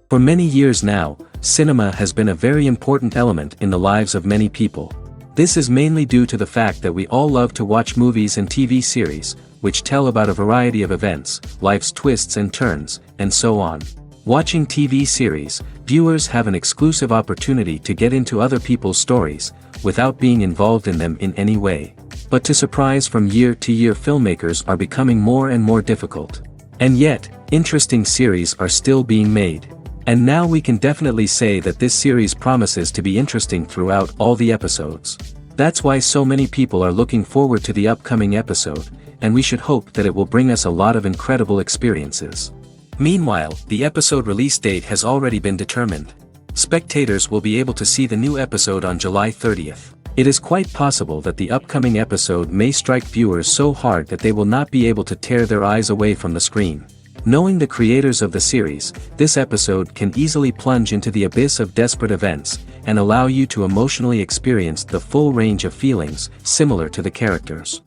For many years now, cinema has been a very important element in the lives of many people. This is mainly due to the fact that we all love to watch movies and TV series, which tell about a variety of events, life's twists and turns, and so on. Watching TV series, viewers have an exclusive opportunity to get into other people's stories, without being involved in them in any way. But to surprise from year to year, filmmakers are becoming more and more difficult. And yet, interesting series are still being made. And now we can definitely say that this series promises to be interesting throughout all the episodes. That's why so many people are looking forward to the upcoming episode, and we should hope that it will bring us a lot of incredible experiences. Meanwhile, the episode release date has already been determined. Spectators will be able to see the new episode on July 30th. It is quite possible that the upcoming episode may strike viewers so hard that they will not be able to tear their eyes away from the screen. Knowing the creators of the series, this episode can easily plunge into the abyss of desperate events, and allow you to emotionally experience the full range of feelings, similar to the characters.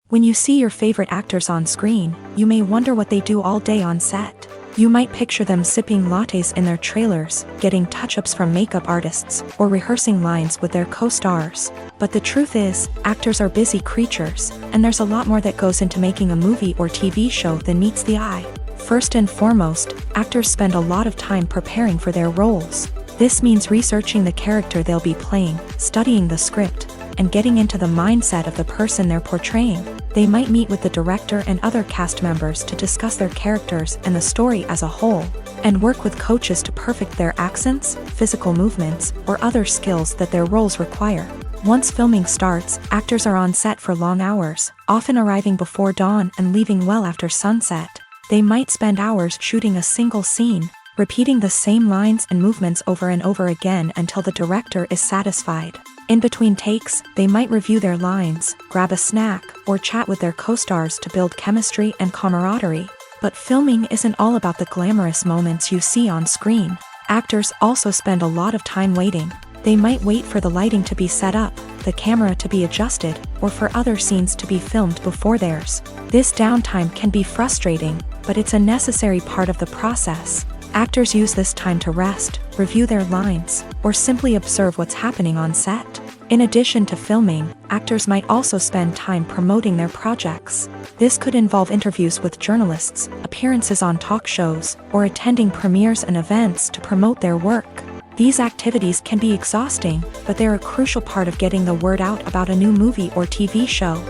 When you see your favorite actors on screen, you may wonder what they do all day on set. You might picture them sipping lattes in their trailers, getting touch-ups from makeup artists, or rehearsing lines with their co-stars. But the truth is, actors are busy creatures, and there's a lot more that goes into making a movie or TV show than meets the eye. First and foremost, actors spend a lot of time preparing for their roles. This means researching the character they'll be playing, studying the script, and getting into the mindset of the person they're portraying. They might meet with the director and other cast members to discuss their characters and the story as a whole, and work with coaches to perfect their accents, physical movements, or other skills that their roles require. Once filming starts, actors are on set for long hours, often arriving before dawn and leaving well after sunset. They might spend hours shooting a single scene, repeating the same lines and movements over and over again until the director is satisfied. In between takes, they might review their lines, grab a snack, or chat with their co-stars to build chemistry and camaraderie. But filming isn't all about the glamorous moments you see on screen. Actors also spend a lot of time waiting. They might wait for the lighting to be set up, the camera to be adjusted, or for other scenes to be filmed before theirs. This downtime can be frustrating, but it's a necessary part of the process. Actors use this time to rest, review their lines, or simply observe what's happening on set. In addition to filming, actors might also spend time promoting their projects. This could involve interviews with journalists, appearances on talk shows, or attending premieres and events to promote their work. These activities can be exhausting, but they're a crucial part of getting the word out about a new movie or TV show.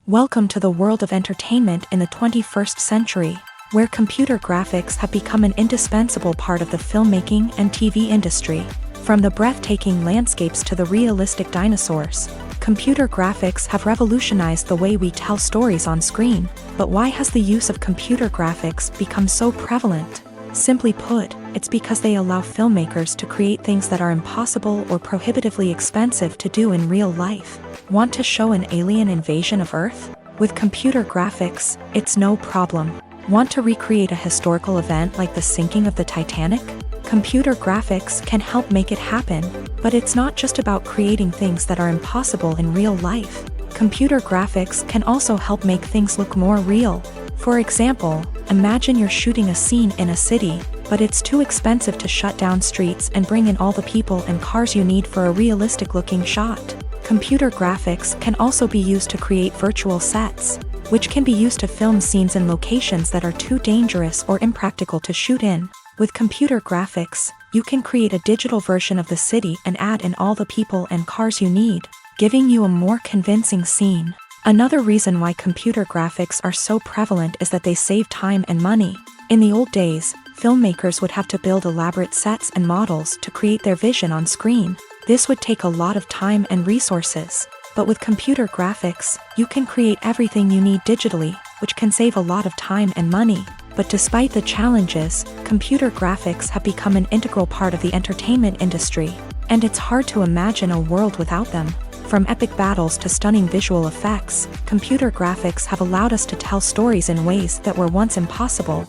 Welcome to the world of entertainment in the 21st century, where computer graphics have become an indispensable part of the filmmaking and TV industry. From the breathtaking landscapes to the realistic dinosaurs, computer graphics have revolutionized the way we tell stories on screen. But why has the use of computer graphics become so prevalent? Simply put, it's because they allow filmmakers to create things that are impossible or prohibitively expensive to do in real life. Want to show an alien invasion of Earth? With computer graphics, it's no problem. Want to recreate a historical event like the sinking of the Titanic? Computer graphics can help make it happen. But it's not just about creating things that are impossible in real life. Computer graphics can also help make things look more real. For example, imagine you're shooting a scene in a city, but it's too expensive to shut down streets and bring in all the people and cars you need for a realistic-looking shot. Computer graphics can also be used to create virtual sets, which can be used to film scenes in locations that are too dangerous or impractical to shoot in. With computer graphics, you can create a digital version of the city and add in all the people and cars you need, giving you a more convincing scene. Another reason why computer graphics are so prevalent is that they save time and money. In the old days, filmmakers would have to build elaborate sets and models to create their vision on screen. This would take a lot of time and resources. But with computer graphics, you can create everything you need digitally, which can save a lot of time and money. But despite the challenges, computer graphics have become an integral part of the entertainment industry, and it's hard to imagine a world without them. From epic battles to stunning visual effects, computer graphics have allowed us to tell stories in ways that were once impossible.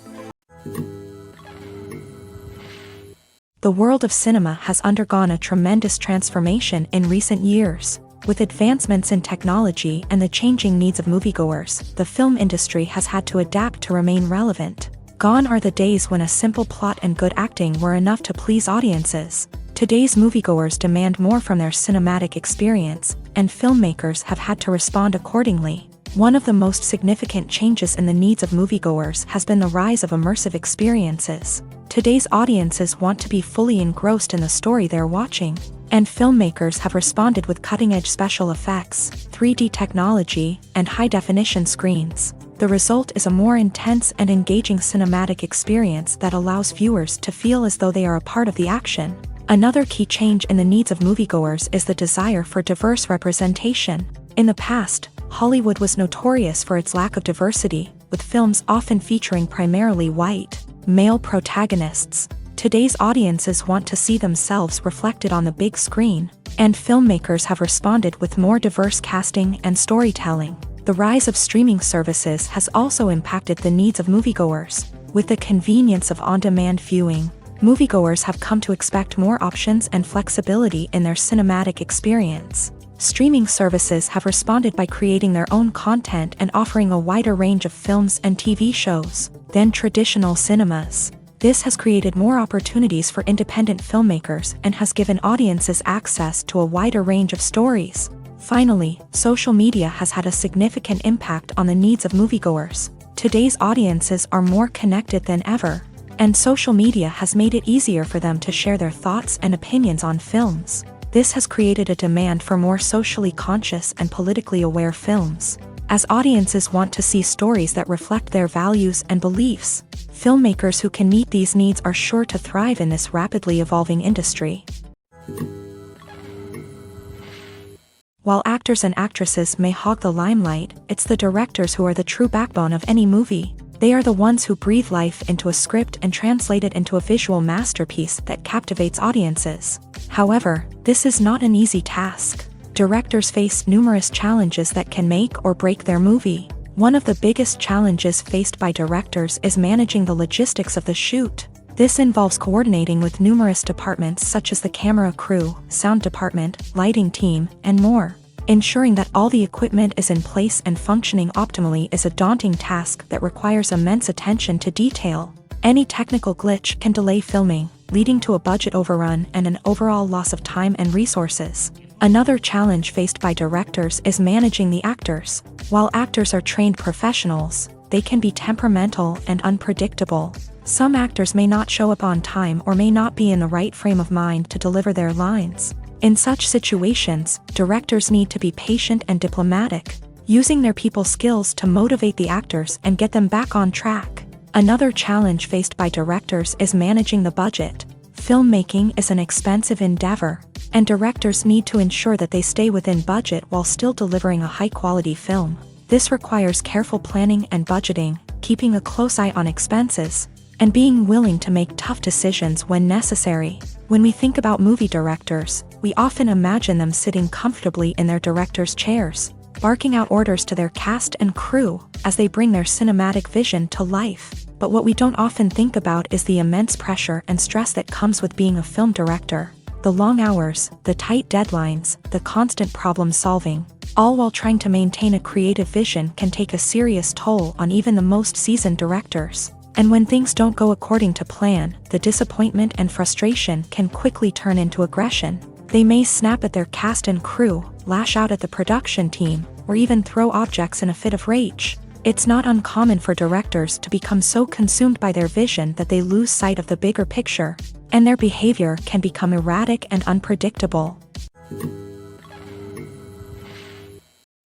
The world of cinema has undergone a tremendous transformation in recent years. With advancements in technology and the changing needs of moviegoers, the film industry has had to adapt to remain relevant. Gone are the days when a simple plot and good acting were enough to please audiences. Today's moviegoers demand more from their cinematic experience, and filmmakers have had to respond accordingly. One of the most significant changes in the needs of moviegoers has been the rise of immersive experiences. Today's audiences want to be fully engrossed in the story they're watching, and filmmakers have responded with cutting-edge special effects, 3D technology, and high-definition screens. The result is a more intense and engaging cinematic experience that allows viewers to feel as though they are a part of the action. Another key change in the needs of moviegoers is the desire for diverse representation. In the past, Hollywood was notorious for its lack of diversity, with films often featuring primarily white, male protagonists. Today's audiences want to see themselves reflected on the big screen, and filmmakers have responded with more diverse casting and storytelling. The rise of streaming services has also impacted the needs of moviegoers. With the convenience of on-demand viewing, moviegoers have come to expect more options and flexibility in their cinematic experience. Streaming services have responded by creating their own content and offering a wider range of films and TV shows than traditional cinemas. This has created more opportunities for independent filmmakers and has given audiences access to a wider range of stories. Finally, social media has had a significant impact on the needs of moviegoers. Today's audiences are more connected than ever, and social media has made it easier for them to share their thoughts and opinions on films. This has created a demand for more socially conscious and politically aware films. As audiences want to see stories that reflect their values and beliefs, filmmakers who can meet these needs are sure to thrive in this rapidly evolving industry. While actors and actresses may hog the limelight, it's the directors who are the true backbone of any movie. They are the ones who breathe life into a script and translate it into a visual masterpiece that captivates audiences. However, this is not an easy task. Directors face numerous challenges that can make or break their movie. One of the biggest challenges faced by directors is managing the logistics of the shoot. This involves coordinating with numerous departments such as the camera crew, sound department, lighting team, and more. Ensuring that all the equipment is in place and functioning optimally is a daunting task that requires immense attention to detail. Any technical glitch can delay filming, leading to a budget overrun and an overall loss of time and resources. Another challenge faced by directors is managing the actors. While actors are trained professionals, they can be temperamental and unpredictable. Some actors may not show up on time or may not be in the right frame of mind to deliver their lines. In such situations, directors need to be patient and diplomatic, using their people skills to motivate the actors and get them back on track. Another challenge faced by directors is managing the budget. Filmmaking is an expensive endeavor, and directors need to ensure that they stay within budget while still delivering a high-quality film. This requires careful planning and budgeting, keeping a close eye on expenses, and being willing to make tough decisions when necessary. When we think about movie directors, we often imagine them sitting comfortably in their director's chairs, barking out orders to their cast and crew as they bring their cinematic vision to life. But what we don't often think about is the immense pressure and stress that comes with being a film director. The long hours, the tight deadlines, the constant problem solving, all while trying to maintain a creative vision can take a serious toll on even the most seasoned directors. And when things don't go according to plan, the disappointment and frustration can quickly turn into aggression. They may snap at their cast and crew, lash out at the production team, or even throw objects in a fit of rage. It's not uncommon for directors to become so consumed by their vision that they lose sight of the bigger picture, and their behavior can become erratic and unpredictable.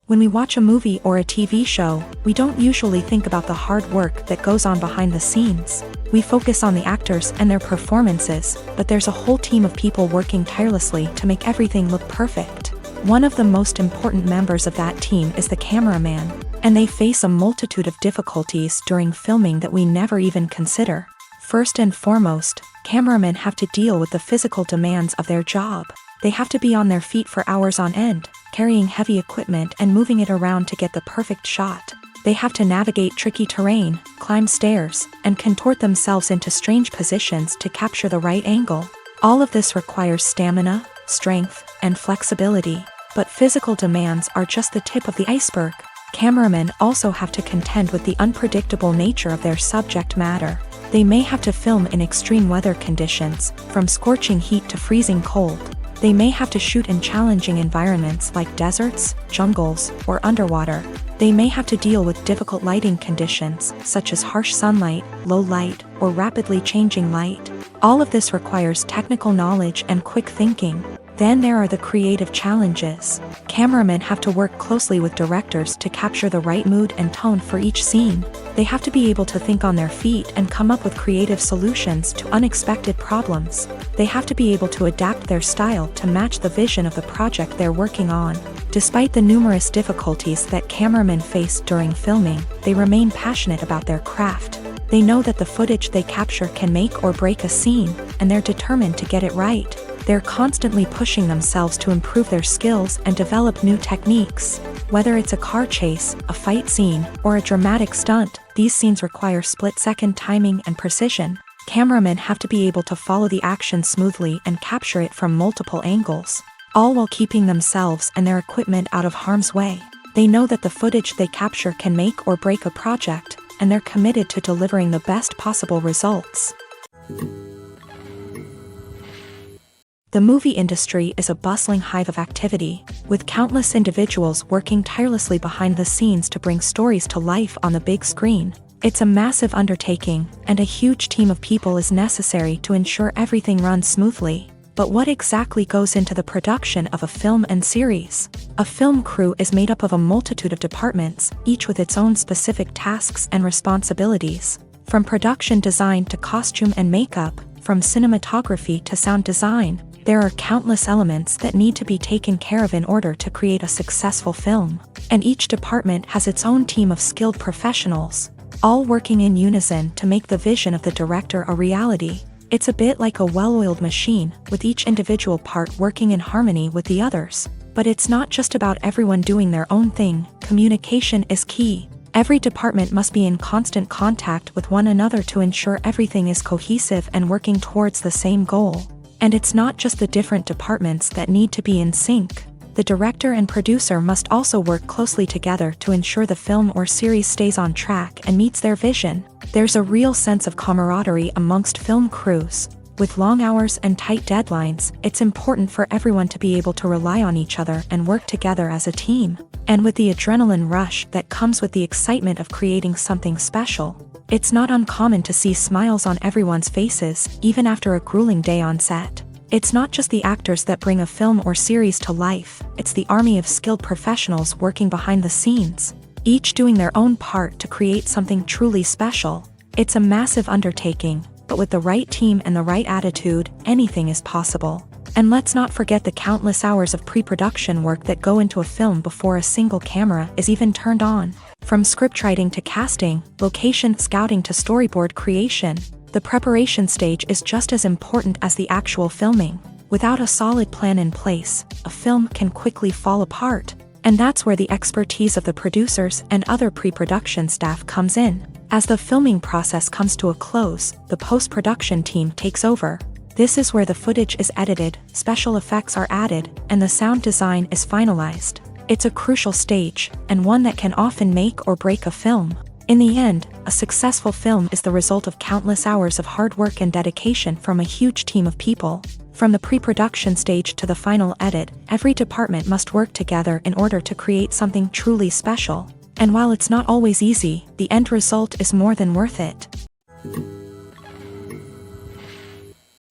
When we watch a movie or a TV show, we don't usually think about the hard work that goes on behind the scenes. We focus on the actors and their performances, but there's a whole team of people working tirelessly to make everything look perfect. One of the most important members of that team is the cameraman, and they face a multitude of difficulties during filming that we never even consider. First and foremost, cameramen have to deal with the physical demands of their job. They have to be on their feet for hours on end, carrying heavy equipment and moving it around to get the perfect shot. They have to navigate tricky terrain, climb stairs, and contort themselves into strange positions to capture the right angle. All of this requires stamina, strength, and flexibility. But physical demands are just the tip of the iceberg. Cameramen also have to contend with the unpredictable nature of their subject matter. They may have to film in extreme weather conditions, from scorching heat to freezing cold. They may have to shoot in challenging environments like deserts, jungles, or underwater. They may have to deal with difficult lighting conditions, such as harsh sunlight, low light, or rapidly changing light. All of this requires technical knowledge and quick thinking. Then there are the creative challenges. Cameramen have to work closely with directors to capture the right mood and tone for each scene. They have to be able to think on their feet and come up with creative solutions to unexpected problems. They have to be able to adapt their style to match the vision of the project they're working on. Despite the numerous difficulties that cameramen face during filming, they remain passionate about their craft. They know that the footage they capture can make or break a scene, and they're determined to get it right. They're constantly pushing themselves to improve their skills and develop new techniques. Whether it's a car chase, a fight scene, or a dramatic stunt, these scenes require split-second timing and precision. Cameramen have to be able to follow the action smoothly and capture it from multiple angles, all while keeping themselves and their equipment out of harm's way. They know that the footage they capture can make or break a project, and they're committed to delivering the best possible results. The movie industry is a bustling hive of activity, with countless individuals working tirelessly behind the scenes to bring stories to life on the big screen. It's a massive undertaking, and a huge team of people is necessary to ensure everything runs smoothly. But what exactly goes into the production of a film and series? A film crew is made up of a multitude of departments, each with its own specific tasks and responsibilities. From production design to costume and makeup, from cinematography to sound design, there are countless elements that need to be taken care of in order to create a successful film. And each department has its own team of skilled professionals, all working in unison to make the vision of the director a reality. It's a bit like a well-oiled machine, with each individual part working in harmony with the others. But it's not just about everyone doing their own thing. Communication is key. Every department must be in constant contact with one another to ensure everything is cohesive and working towards the same goal. And it's not just the different departments that need to be in sync. The director and producer must also work closely together to ensure the film or series stays on track and meets their vision. There's a real sense of camaraderie amongst film crews. With long hours and tight deadlines, it's important for everyone to be able to rely on each other and work together as a team. And with the adrenaline rush that comes with the excitement of creating something special, it's not uncommon to see smiles on everyone's faces, even after a grueling day on set. It's not just the actors that bring a film or series to life, it's the army of skilled professionals working behind the scenes, each doing their own part to create something truly special. It's a massive undertaking, but with the right team and the right attitude, anything is possible. And let's not forget the countless hours of pre-production work that go into a film before a single camera is even turned on. From scriptwriting to casting, location scouting to storyboard creation, the preparation stage is just as important as the actual filming. Without a solid plan in place, a film can quickly fall apart. And that's where the expertise of the producers and other pre-production staff comes in. As the filming process comes to a close, the post-production team takes over. This is where the footage is edited, special effects are added, and the sound design is finalized. It's a crucial stage, and one that can often make or break a film. In the end, a successful film is the result of countless hours of hard work and dedication from a huge team of people. From the pre-production stage to the final edit, every department must work together in order to create something truly special. And while it's not always easy, the end result is more than worth it.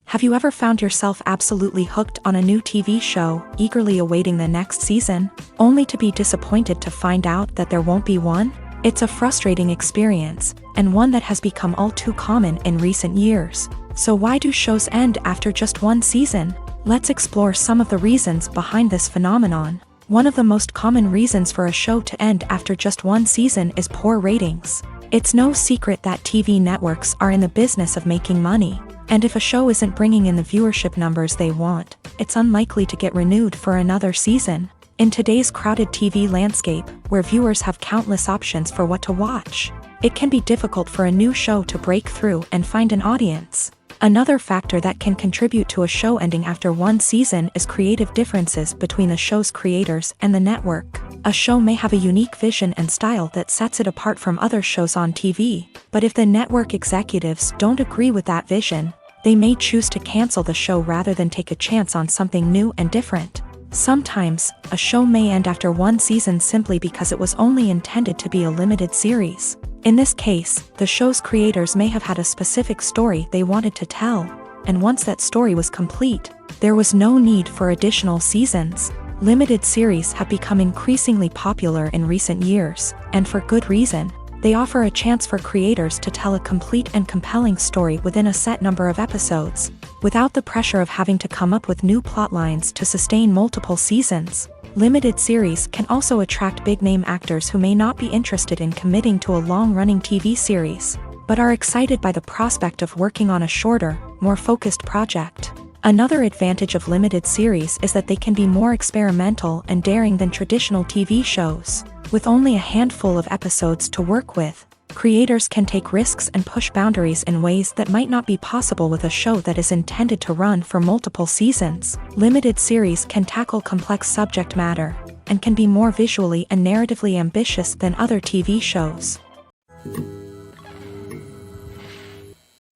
Have you ever found yourself absolutely hooked on a new TV show, eagerly awaiting the next season, only to be disappointed to find out that there won't be one? It's a frustrating experience, and one that has become all too common in recent years. So why do shows end after just one season? Let's explore some of the reasons behind this phenomenon. One of the most common reasons for a show to end after just one season is poor ratings. It's no secret that TV networks are in the business of making money. And if a show isn't bringing in the viewership numbers they want, it's unlikely to get renewed for another season. In today's crowded TV landscape, where viewers have countless options for what to watch, it can be difficult for a new show to break through and find an audience. Another factor that can contribute to a show ending after one season is creative differences between the show's creators and the network. A show may have a unique vision and style that sets it apart from other shows on TV, but if the network executives don't agree with that vision, they may choose to cancel the show rather than take a chance on something new and different. Sometimes, a show may end after one season simply because it was only intended to be a limited series. In this case, the show's creators may have had a specific story they wanted to tell, and once that story was complete, there was no need for additional seasons. Limited series have become increasingly popular in recent years, and for good reason. They offer a chance for creators to tell a complete and compelling story within a set number of episodes, without the pressure of having to come up with new plot lines to sustain multiple seasons. Limited series can also attract big-name actors who may not be interested in committing to a long-running TV series, but are excited by the prospect of working on a shorter, more focused project. Another advantage of limited series is that they can be more experimental and daring than traditional TV shows. With only a handful of episodes to work with, creators can take risks and push boundaries in ways that might not be possible with a show that is intended to run for multiple seasons. Limited series can tackle complex subject matter, and can be more visually and narratively ambitious than other TV shows.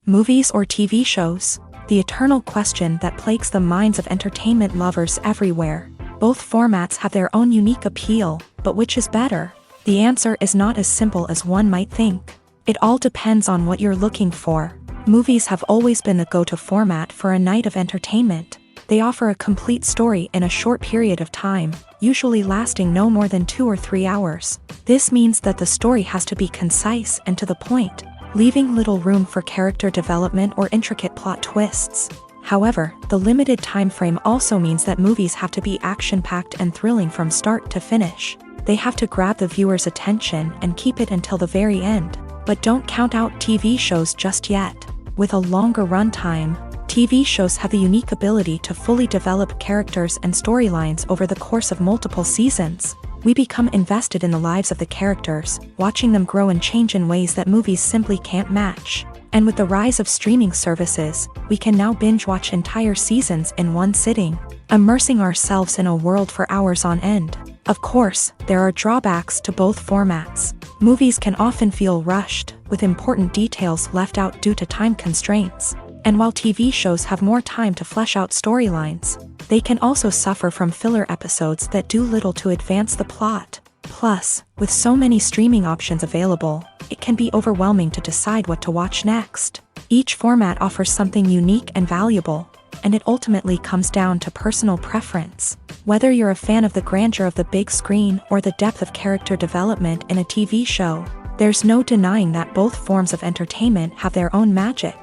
Movies or TV shows? The eternal question that plagues the minds of entertainment lovers everywhere. Both formats have their own unique appeal, but which is better? The answer is not as simple as one might think. It all depends on what you're looking for. Movies have always been the go-to format for a night of entertainment. They offer a complete story in a short period of time, usually lasting no more than 2 or 3 hours. This means that the story has to be concise and to the point, leaving little room for character development or intricate plot twists. However, the limited time frame also means that movies have to be action-packed and thrilling from start to finish. They have to grab the viewer's attention and keep it until the very end. But don't count out TV shows just yet. With a longer runtime, TV shows have the unique ability to fully develop characters and storylines over the course of multiple seasons. We become invested in the lives of the characters, watching them grow and change in ways that movies simply can't match. And with the rise of streaming services, we can now binge-watch entire seasons in one sitting, immersing ourselves in a world for hours on end. Of course, there are drawbacks to both formats. Movies can often feel rushed, with important details left out due to time constraints. And while TV shows have more time to flesh out storylines, they can also suffer from filler episodes that do little to advance the plot. Plus, with so many streaming options available, it can be overwhelming to decide what to watch next. Each format offers something unique and valuable, and it ultimately comes down to personal preference. Whether you're a fan of the grandeur of the big screen or the depth of character development in a TV show, there's no denying that both forms of entertainment have their own magic.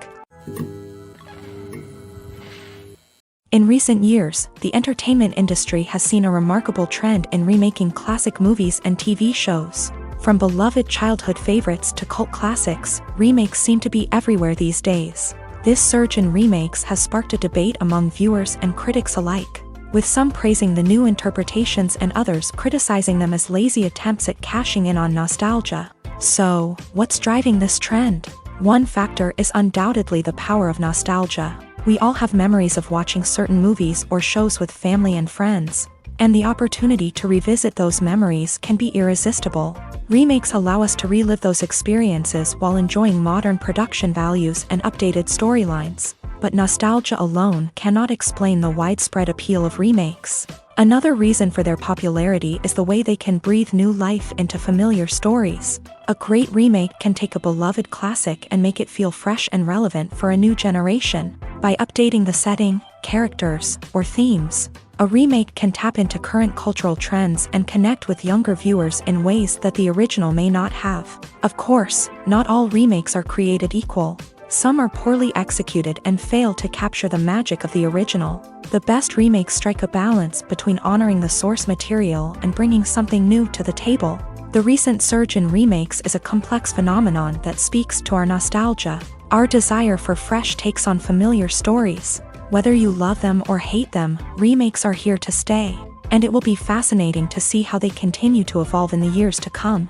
In recent years, the entertainment industry has seen a remarkable trend in remaking classic movies and TV shows. From beloved childhood favorites to cult classics, remakes seem to be everywhere these days. This surge in remakes has sparked a debate among viewers and critics alike, with some praising the new interpretations and others criticizing them as lazy attempts at cashing in on nostalgia. So, what's driving this trend? One factor is undoubtedly the power of nostalgia. We all have memories of watching certain movies or shows with family and friends, and the opportunity to revisit those memories can be irresistible. Remakes allow us to relive those experiences while enjoying modern production values and updated storylines. But nostalgia alone cannot explain the widespread appeal of remakes. Another reason for their popularity is the way they can breathe new life into familiar stories. A great remake can take a beloved classic and make it feel fresh and relevant for a new generation. By updating the setting, characters, or themes, a remake can tap into current cultural trends and connect with younger viewers in ways that the original may not have. Of course, not all remakes are created equal. Some are poorly executed and fail to capture the magic of the original. The best remakes strike a balance between honoring the source material and bringing something new to the table. The recent surge in remakes is a complex phenomenon that speaks to our nostalgia, our desire for fresh takes on familiar stories. Whether you love them or hate them, remakes are here to stay, and it will be fascinating to see how they continue to evolve in the years to come.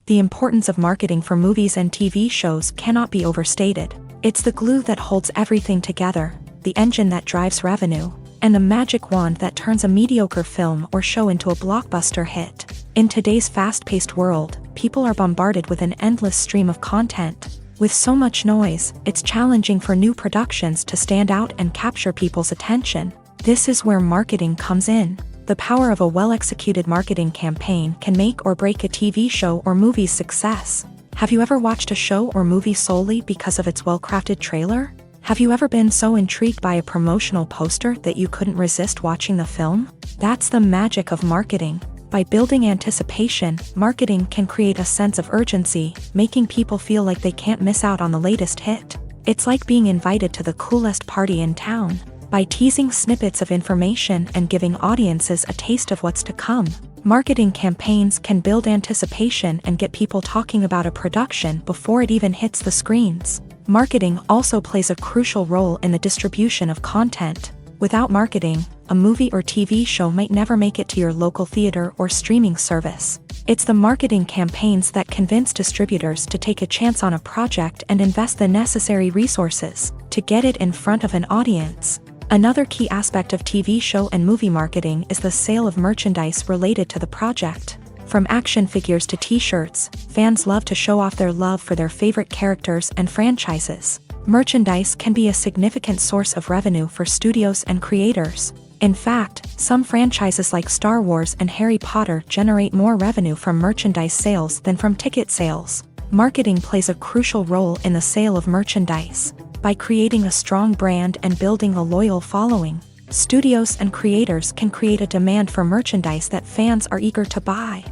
The importance of marketing for movies and TV shows cannot be overstated. It's the glue that holds everything together, the engine that drives revenue, and the magic wand that turns a mediocre film or show into a blockbuster hit. In today's fast-paced world, people are bombarded with an endless stream of content. With so much noise, it's challenging for new productions to stand out and capture people's attention. This is where marketing comes in. The power of a well-executed marketing campaign can make or break a TV show or movie's success. Have you ever watched a show or movie solely because of its well-crafted trailer? Have you ever been so intrigued by a promotional poster that you couldn't resist watching the film? That's the magic of marketing. By building anticipation, marketing can create a sense of urgency, making people feel like they can't miss out on the latest hit. It's like being invited to the coolest party in town. By teasing snippets of information and giving audiences a taste of what's to come, marketing campaigns can build anticipation and get people talking about a production before it even hits the screens. Marketing also plays a crucial role in the distribution of content. Without marketing, a movie or TV show might never make it to your local theater or streaming service. It's the marketing campaigns that convince distributors to take a chance on a project and invest the necessary resources to get it in front of an audience. Another key aspect of TV show and movie marketing is the sale of merchandise related to the project. From action figures to t-shirts, fans love to show off their love for their favorite characters and franchises. Merchandise can be a significant source of revenue for studios and creators. In fact, some franchises like Star Wars and Harry Potter generate more revenue from merchandise sales than from ticket sales. Marketing plays a crucial role in the sale of merchandise. By creating a strong brand and building a loyal following, studios and creators can create a demand for merchandise that fans are eager to buy.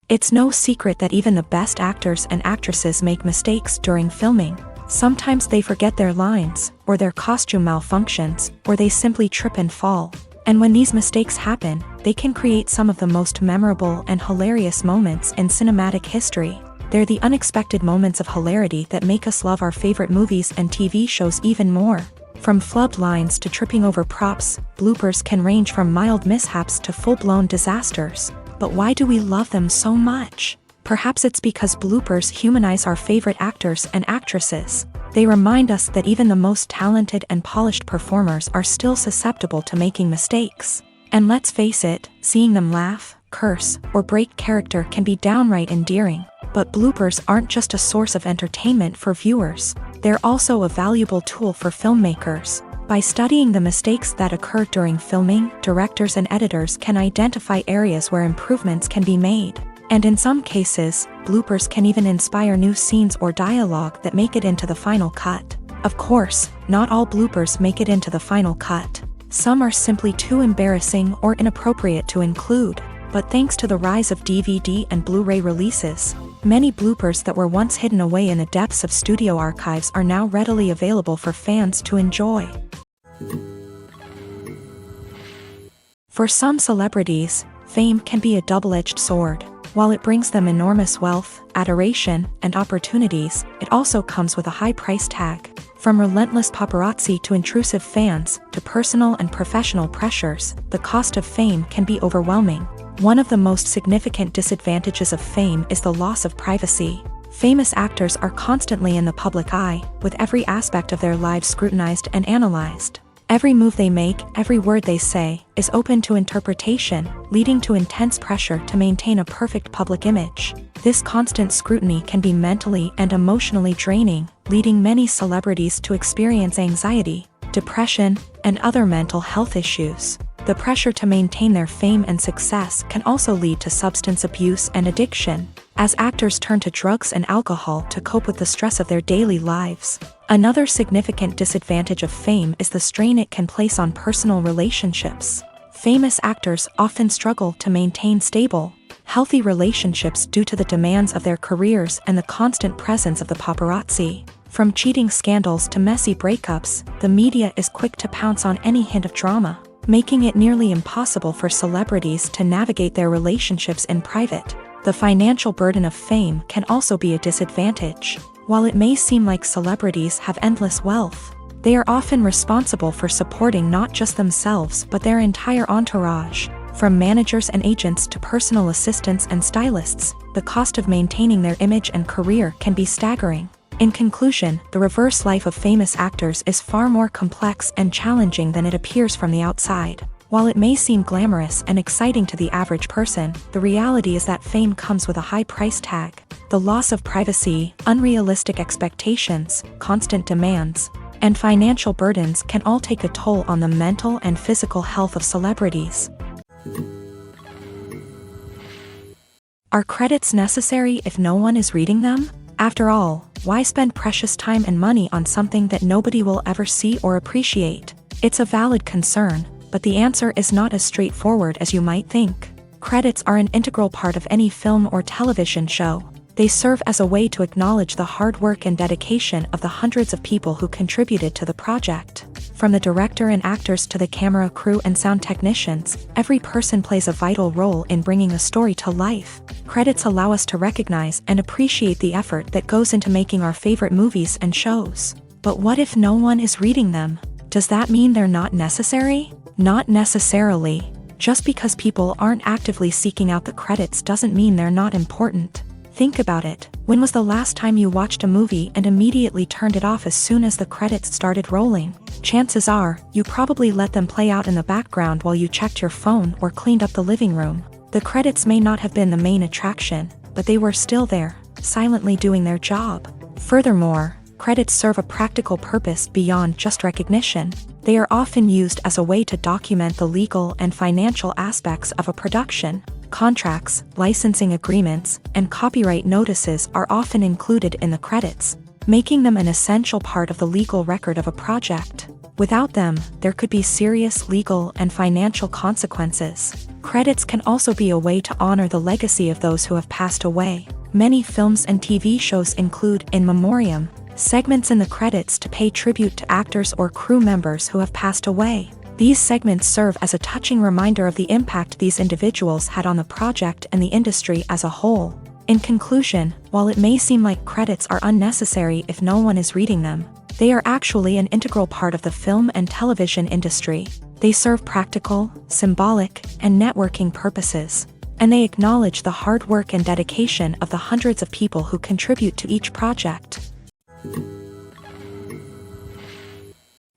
It's no secret that even the best actors and actresses make mistakes during filming. Sometimes they forget their lines, or their costume malfunctions, or they simply trip and fall. And when these mistakes happen, they can create some of the most memorable and hilarious moments in cinematic history. They're the unexpected moments of hilarity that make us love our favorite movies and TV shows even more. From flubbed lines to tripping over props, bloopers can range from mild mishaps to full-blown disasters. But why do we love them so much? Perhaps it's because bloopers humanize our favorite actors and actresses. They remind us that even the most talented and polished performers are still susceptible to making mistakes. And let's face it, seeing them laugh, curse, or break character can be downright endearing. But bloopers aren't just a source of entertainment for viewers. They're also a valuable tool for filmmakers. By studying the mistakes that occur during filming, directors and editors can identify areas where improvements can be made. And in some cases, bloopers can even inspire new scenes or dialogue that make it into the final cut. Of course, not all bloopers make it into the final cut. Some are simply too embarrassing or inappropriate to include. But thanks to the rise of DVD and Blu-ray releases, many bloopers that were once hidden away in the depths of studio archives are now readily available for fans to enjoy. For some celebrities, fame can be a double-edged sword. While it brings them enormous wealth, adoration, and opportunities, it also comes with a high price tag. From relentless paparazzi to intrusive fans, to personal and professional pressures, the cost of fame can be overwhelming. One of the most significant disadvantages of fame is the loss of privacy. Famous actors are constantly in the public eye, with every aspect of their lives scrutinized and analyzed. Every move they make, every word they say, is open to interpretation, leading to intense pressure to maintain a perfect public image. This constant scrutiny can be mentally and emotionally draining, leading many celebrities to experience anxiety, depression, and other mental health issues. The pressure to maintain their fame and success can also lead to substance abuse and addiction, as actors turn to drugs and alcohol to cope with the stress of their daily lives. Another significant disadvantage of fame is the strain it can place on personal relationships. Famous actors often struggle to maintain stable, healthy relationships due to the demands of their careers and the constant presence of the paparazzi. From cheating scandals to messy breakups, the media is quick to pounce on any hint of drama, making it nearly impossible for celebrities to navigate their relationships in private. The financial burden of fame can also be a disadvantage. While it may seem like celebrities have endless wealth, they are often responsible for supporting not just themselves but their entire entourage. From managers and agents to personal assistants and stylists, the cost of maintaining their image and career can be staggering. In conclusion, the reverse life of famous actors is far more complex and challenging than it appears from the outside. While it may seem glamorous and exciting to the average person, the reality is that fame comes with a high price tag. The loss of privacy, unrealistic expectations, constant demands, and financial burdens can all take a toll on the mental and physical health of celebrities. Are credits necessary if no one is reading them? After all, why spend precious time and money on something that nobody will ever see or appreciate? It's a valid concern, but the answer is not as straightforward as you might think. Credits are an integral part of any film or television show. They serve as a way to acknowledge the hard work and dedication of the hundreds of people who contributed to the project. From the director and actors to the camera crew and sound technicians, every person plays a vital role in bringing a story to life. Credits allow us to recognize and appreciate the effort that goes into making our favorite movies and shows. But what if no one is reading them? Does that mean they're not necessary? Not necessarily. Just because people aren't actively seeking out the credits doesn't mean they're not important. Think about it. When was the last time you watched a movie and immediately turned it off as soon as the credits started rolling? Chances are, you probably let them play out in the background while you checked your phone or cleaned up the living room. The credits may not have been the main attraction, but they were still there, silently doing their job. Furthermore, credits serve a practical purpose beyond just recognition. They are often used as a way to document the legal and financial aspects of a production. Contracts, licensing agreements, and copyright notices are often included in the credits, making them an essential part of the legal record of a project. Without them, there could be serious legal and financial consequences. Credits can also be a way to honor the legacy of those who have passed away. Many films and TV shows include in memoriam segments in the credits to pay tribute to actors or crew members who have passed away. These segments serve as a touching reminder of the impact these individuals had on the project and the industry as a whole. In conclusion, while it may seem like credits are unnecessary if no one is reading them, they are actually an integral part of the film and television industry. They serve practical, symbolic, and networking purposes, and they acknowledge the hard work and dedication of the hundreds of people who contribute to each project.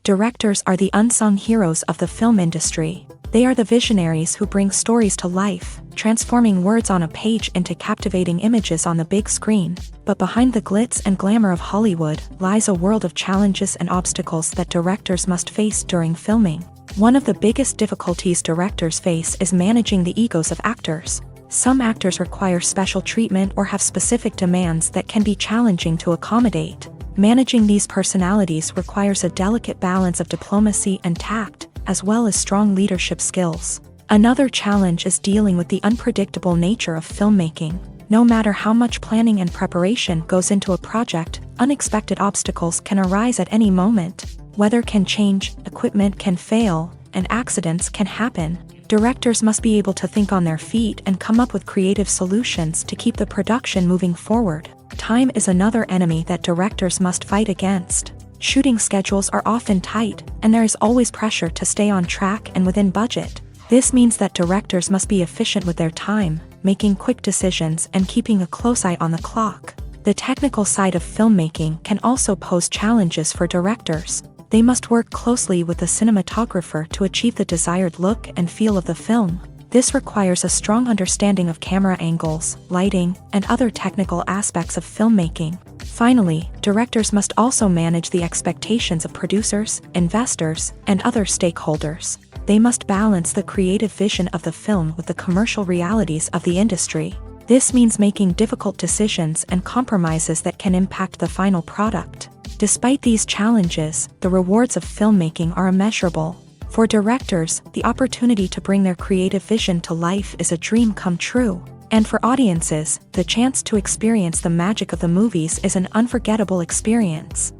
Directors are the unsung heroes of the film industry. They are the visionaries who bring stories to life, transforming words on a page into captivating images on the big screen. But behind the glitz and glamour of Hollywood lies a world of challenges and obstacles that directors must face during filming. One of the biggest difficulties directors face is managing the egos of actors. Some actors require special treatment or have specific demands that can be challenging to accommodate. Managing these personalities requires a delicate balance of diplomacy and tact, as well as strong leadership skills. Another challenge is dealing with the unpredictable nature of filmmaking. No matter how much planning and preparation goes into a project, unexpected obstacles can arise at any moment. Weather can change, equipment can fail, and accidents can happen. Directors must be able to think on their feet and come up with creative solutions to keep the production moving forward. Time is another enemy that directors must fight against. Shooting schedules are often tight, and there is always pressure to stay on track and within budget. This means that directors must be efficient with their time, making quick decisions and keeping a close eye on the clock. The technical side of filmmaking can also pose challenges for directors. They must work closely with the cinematographer to achieve the desired look and feel of the film. This requires a strong understanding of camera angles, lighting, and other technical aspects of filmmaking. Finally, directors must also manage the expectations of producers, investors, and other stakeholders. They must balance the creative vision of the film with the commercial realities of the industry. This means making difficult decisions and compromises that can impact the final product. Despite these challenges, the rewards of filmmaking are immeasurable. For directors, the opportunity to bring their creative vision to life is a dream come true. And for audiences, the chance to experience the magic of the movies is an unforgettable experience.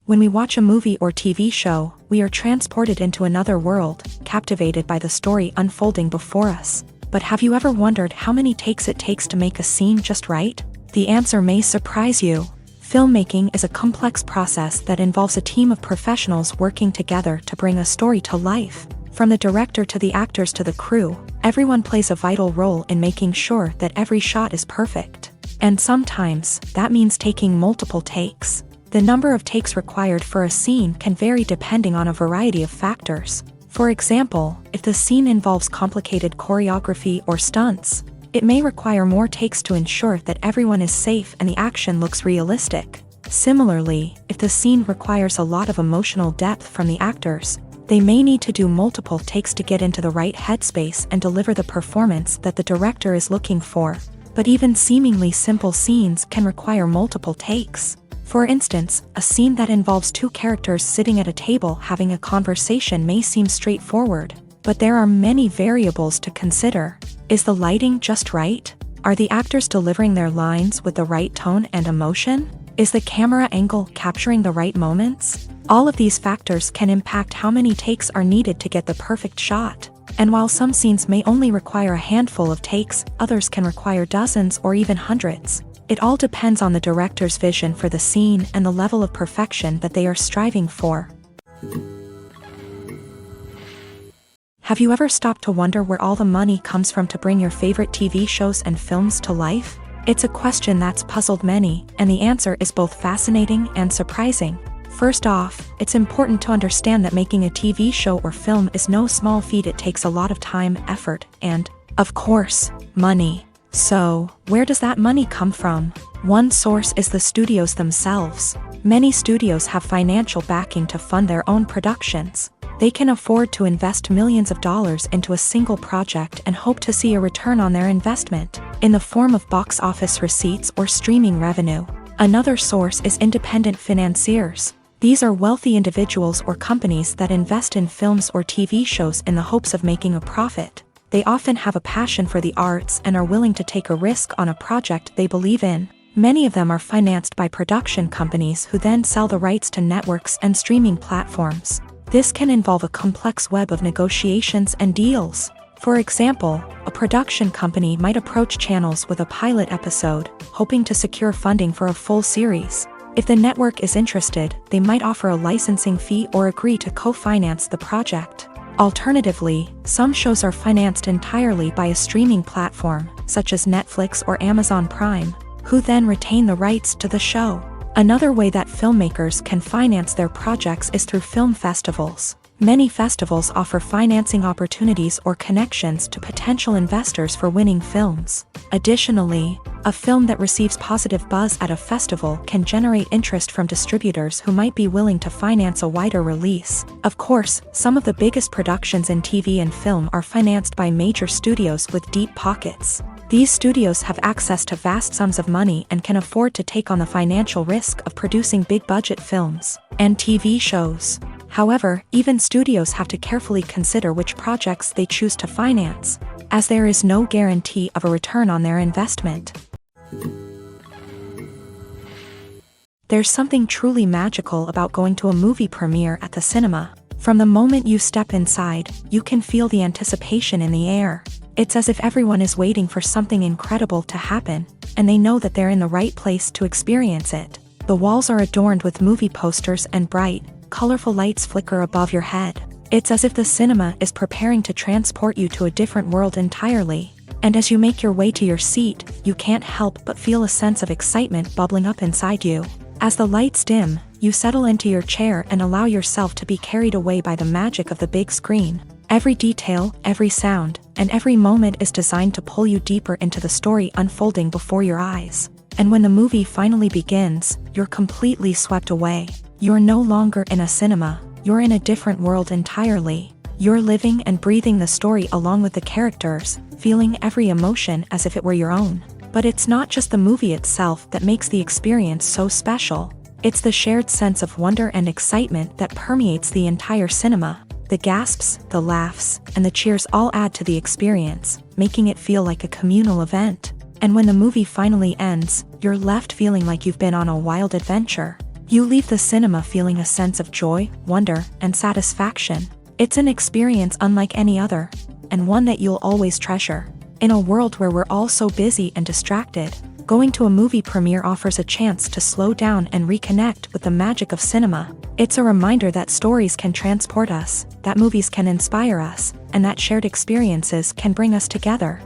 When we watch a movie or TV show, we are transported into another world, captivated by the story unfolding before us. But have you ever wondered how many takes it takes to make a scene just right? The answer may surprise you. Filmmaking is a complex process that involves a team of professionals working together to bring a story to life. From the director to the actors to the crew, everyone plays a vital role in making sure that every shot is perfect. And sometimes, that means taking multiple takes. The number of takes required for a scene can vary depending on a variety of factors. For example, if the scene involves complicated choreography or stunts, it may require more takes to ensure that everyone is safe and the action looks realistic. Similarly, if the scene requires a lot of emotional depth from the actors, they may need to do multiple takes to get into the right headspace and deliver the performance that the director is looking for. But even seemingly simple scenes can require multiple takes. For instance, a scene that involves two characters sitting at a table having a conversation may seem straightforward, but there are many variables to consider. Is the lighting just right? Are the actors delivering their lines with the right tone and emotion? Is the camera angle capturing the right moments? All of these factors can impact how many takes are needed to get the perfect shot. And while some scenes may only require a handful of takes, others can require dozens or even hundreds. It all depends on the director's vision for the scene and the level of perfection that they are striving for. Have you ever stopped to wonder where all the money comes from to bring your favorite TV shows and films to life? It's a question that's puzzled many, and the answer is both fascinating and surprising. First off, it's important to understand that making a TV show or film is no small feat. It takes a lot of time, effort, and, of course, money. So, where does that money come from? One source is the studios themselves. Many studios have financial backing to fund their own productions. They can afford to invest millions of dollars into a single project and hope to see a return on their investment, in the form of box office receipts or streaming revenue. Another source is independent financiers. These are wealthy individuals or companies that invest in films or TV shows in the hopes of making a profit. They often have a passion for the arts and are willing to take a risk on a project they believe in. Many of them are financed by production companies who then sell the rights to networks and streaming platforms. This can involve a complex web of negotiations and deals. For example, a production company might approach channels with a pilot episode, hoping to secure funding for a full series. If the network is interested, they might offer a licensing fee or agree to co-finance the project. Alternatively, some shows are financed entirely by a streaming platform, such as Netflix or Amazon Prime, who then retain the rights to the show. Another way that filmmakers can finance their projects is through film festivals. Many festivals offer financing opportunities or connections to potential investors for winning films. Additionally, a film that receives positive buzz at a festival can generate interest from distributors who might be willing to finance a wider release. Of course, some of the biggest productions in TV and film are financed by major studios with deep pockets. These studios have access to vast sums of money and can afford to take on the financial risk of producing big-budget films and TV shows. However, even studios have to carefully consider which projects they choose to finance, as there is no guarantee of a return on their investment. There's something truly magical about going to a movie premiere at the cinema. From the moment you step inside, you can feel the anticipation in the air. It's as if everyone is waiting for something incredible to happen, and they know that they're in the right place to experience it. The walls are adorned with movie posters and bright, colorful lights flicker above your head. It's as if the cinema is preparing to transport you to a different world entirely. And as you make your way to your seat, you can't help but feel a sense of excitement bubbling up inside you. As the lights dim, you settle into your chair and allow yourself to be carried away by the magic of the big screen. Every detail, every sound, and every moment is designed to pull you deeper into the story unfolding before your eyes. And when the movie finally begins, you're completely swept away. You're no longer in a cinema, you're in a different world entirely. You're living and breathing the story along with the characters, feeling every emotion as if it were your own. But it's not just the movie itself that makes the experience so special. It's the shared sense of wonder and excitement that permeates the entire cinema. The gasps, the laughs, and the cheers all add to the experience, making it feel like a communal event. And when the movie finally ends, you're left feeling like you've been on a wild adventure. You leave the cinema feeling a sense of joy, wonder, and satisfaction. It's an experience unlike any other, and one that you'll always treasure. In a world where we're all so busy and distracted, Going to a movie premiere offers a chance to slow down and reconnect with the magic of cinema. It's a reminder that stories can transport us, that movies can inspire us, and that shared experiences can bring us together.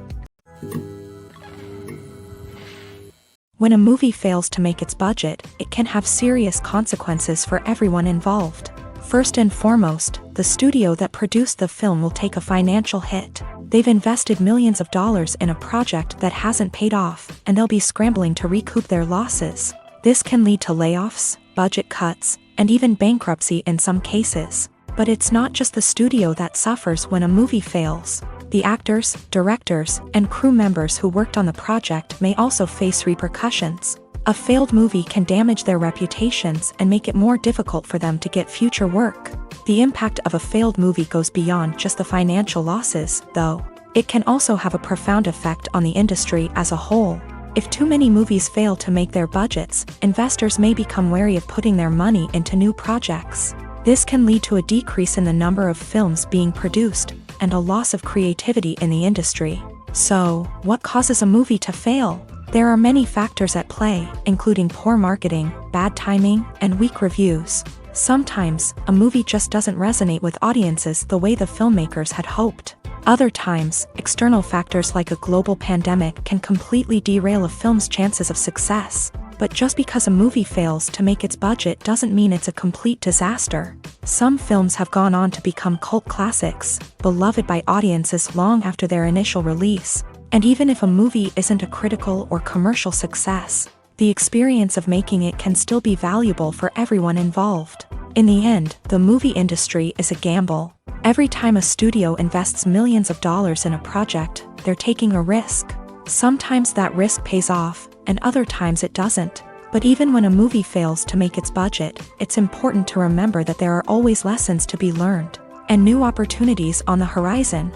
When a movie fails to make its budget, it can have serious consequences for everyone involved. First and foremost, the studio that produced the film will take a financial hit. They've invested millions of dollars in a project that hasn't paid off, and they'll be scrambling to recoup their losses. This can lead to layoffs, budget cuts, and even bankruptcy in some cases. But it's not just the studio that suffers when a movie fails. The actors, directors, and crew members who worked on the project may also face repercussions. A failed movie can damage their reputations and make it more difficult for them to get future work. The impact of a failed movie goes beyond just the financial losses, though. It can also have a profound effect on the industry as a whole. If too many movies fail to make their budgets, investors may become wary of putting their money into new projects. This can lead to a decrease in the number of films being produced, and a loss of creativity in the industry. So, what causes a movie to fail? There are many factors at play, including poor marketing, bad timing, and weak reviews. Sometimes, a movie just doesn't resonate with audiences the way the filmmakers had hoped. Other times, external factors like a global pandemic can completely derail a film's chances of success. But just because a movie fails to make its budget doesn't mean it's a complete disaster. Some films have gone on to become cult classics, beloved by audiences long after their initial release. And even if a movie isn't a critical or commercial success, the experience of making it can still be valuable for everyone involved. In the end, the movie industry is a gamble. Every time a studio invests millions of dollars in a project, they're taking a risk. Sometimes that risk pays off, and other times it doesn't. But even when a movie fails to make its budget, it's important to remember that there are always lessons to be learned, and new opportunities on the horizon.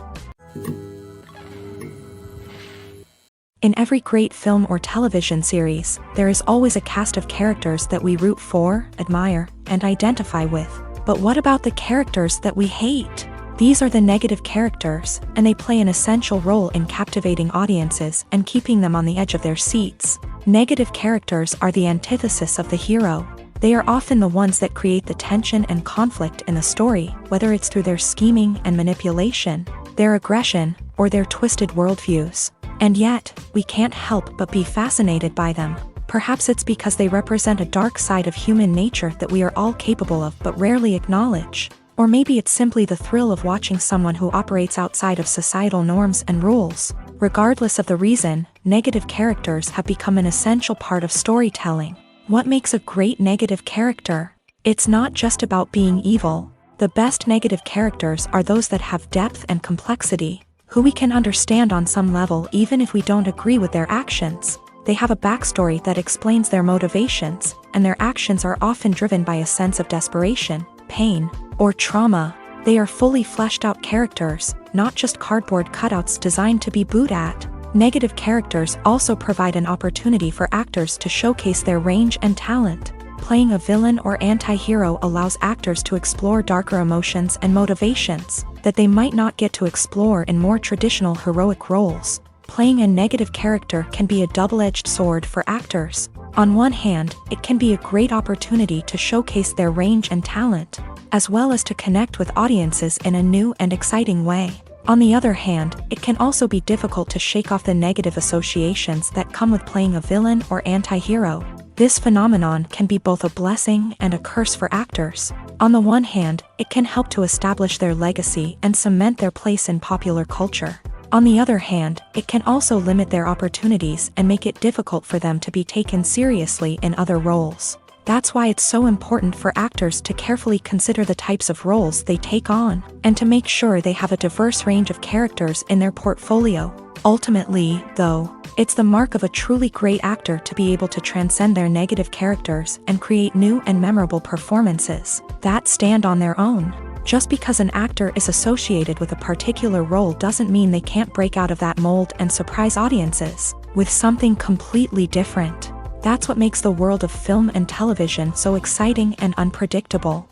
In every great film or television series, there is always a cast of characters that we root for, admire, and identify with. But what about the characters that we hate? These are the negative characters, and they play an essential role in captivating audiences and keeping them on the edge of their seats. Negative characters are the antithesis of the hero. They are often the ones that create the tension and conflict in the story, whether it's through their scheming and manipulation, their aggression, or their twisted worldviews. And yet, we can't help but be fascinated by them. Perhaps it's because they represent a dark side of human nature that we are all capable of but rarely acknowledge. Or maybe it's simply the thrill of watching someone who operates outside of societal norms and rules. Regardless of the reason, negative characters have become an essential part of storytelling. What makes a great negative character? It's not just about being evil. The best negative characters are those that have depth and complexity, who we can understand on some level even if we don't agree with their actions. They have a backstory that explains their motivations, and their actions are often driven by a sense of desperation, pain, or trauma. They are fully fleshed out characters, not just cardboard cutouts designed to be booed at. Negative characters also provide an opportunity for actors to showcase their range and talent. Playing a villain or anti-hero allows actors to explore darker emotions and motivations that they might not get to explore in more traditional heroic roles. Playing a negative character can be a double-edged sword for actors. On one hand, it can be a great opportunity to showcase their range and talent, as well as to connect with audiences in a new and exciting way. On the other hand, it can also be difficult to shake off the negative associations that come with playing a villain or anti-hero. This phenomenon can be both a blessing and a curse for actors. On the one hand, it can help to establish their legacy and cement their place in popular culture. On the other hand, it can also limit their opportunities and make it difficult for them to be taken seriously in other roles. That's why it's so important for actors to carefully consider the types of roles they take on, and to make sure they have a diverse range of characters in their portfolio. Ultimately, though, it's the mark of a truly great actor to be able to transcend their negative characters and create new and memorable performances that stand on their own. Just because an actor is associated with a particular role doesn't mean they can't break out of that mold and surprise audiences with something completely different. That's what makes the world of film and television so exciting and unpredictable.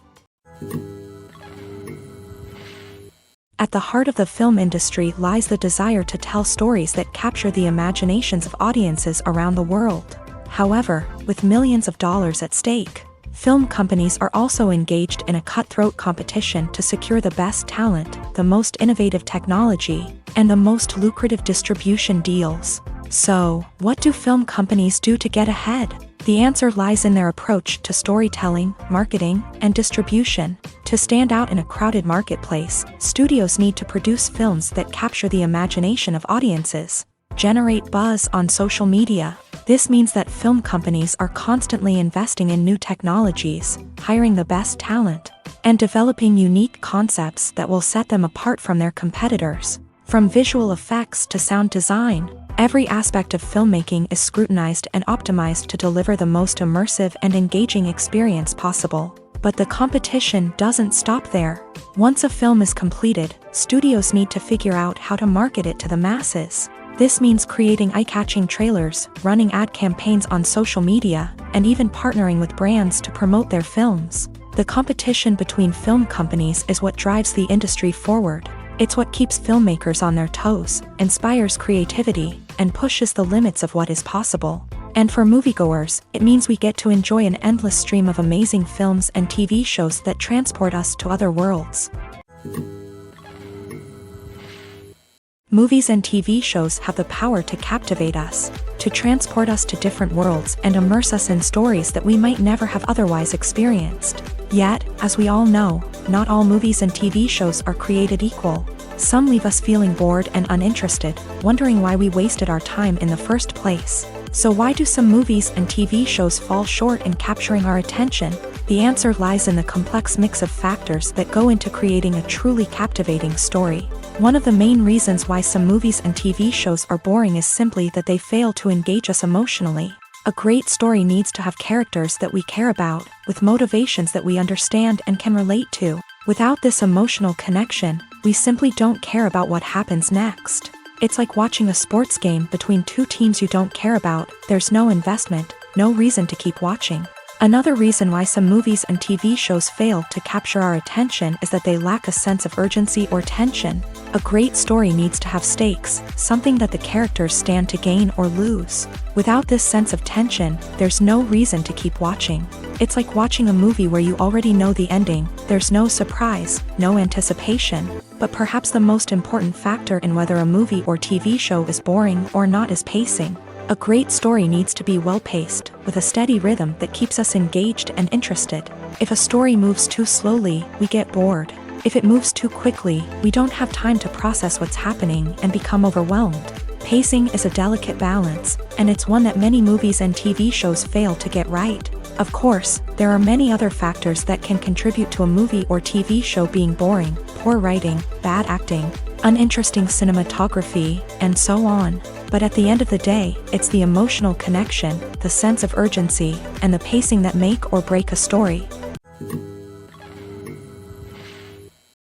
At the heart of the film industry lies the desire to tell stories that capture the imaginations of audiences around the world. However, with millions of dollars at stake, film companies are also engaged in a cutthroat competition to secure the best talent, the most innovative technology, and the most lucrative distribution deals. So, what do film companies do to get ahead? The answer lies in their approach to storytelling, marketing, and distribution. To stand out in a crowded marketplace, studios need to produce films that capture the imagination of audiences, generate buzz on social media. This means that film companies are constantly investing in new technologies, hiring the best talent, and developing unique concepts that will set them apart from their competitors. From visual effects to sound design, every aspect of filmmaking is scrutinized and optimized to deliver the most immersive and engaging experience possible. But the competition doesn't stop there. Once a film is completed, studios need to figure out how to market it to the masses. This means creating eye-catching trailers, running ad campaigns on social media, and even partnering with brands to promote their films. The competition between film companies is what drives the industry forward. It's what keeps filmmakers on their toes, inspires creativity, and pushes the limits of what is possible. And for moviegoers, it means we get to enjoy an endless stream of amazing films and TV shows that transport us to other worlds. Movies and TV shows have the power to captivate us, to transport us to different worlds and immerse us in stories that we might never have otherwise experienced. Yet, as we all know, not all movies and TV shows are created equal. Some leave us feeling bored and uninterested, wondering why we wasted our time in the first place. So why do some movies and TV shows fall short in capturing our attention? The answer lies in the complex mix of factors that go into creating a truly captivating story. One of the main reasons why some movies and TV shows are boring is simply that they fail to engage us emotionally. A great story needs to have characters that we care about, with motivations that we understand and can relate to. Without this emotional connection, we simply don't care about what happens next. It's like watching a sports game between two teams you don't care about. There's no investment, no reason to keep watching. Another reason why some movies and TV shows fail to capture our attention is that they lack a sense of urgency or tension. A great story needs to have stakes, something that the characters stand to gain or lose. Without this sense of tension, there's no reason to keep watching. It's like watching a movie where you already know the ending. There's no surprise, no anticipation. But perhaps the most important factor in whether a movie or TV show is boring or not is pacing. A great story needs to be well-paced, with a steady rhythm that keeps us engaged and interested. If a story moves too slowly, we get bored. If it moves too quickly, we don't have time to process what's happening and become overwhelmed. Pacing is a delicate balance, and it's one that many movies and TV shows fail to get right. Of course, there are many other factors that can contribute to a movie or TV show being boring: poor writing, bad acting, uninteresting cinematography, and so on. But at the end of the day, it's the emotional connection, the sense of urgency, and the pacing that make or break a story.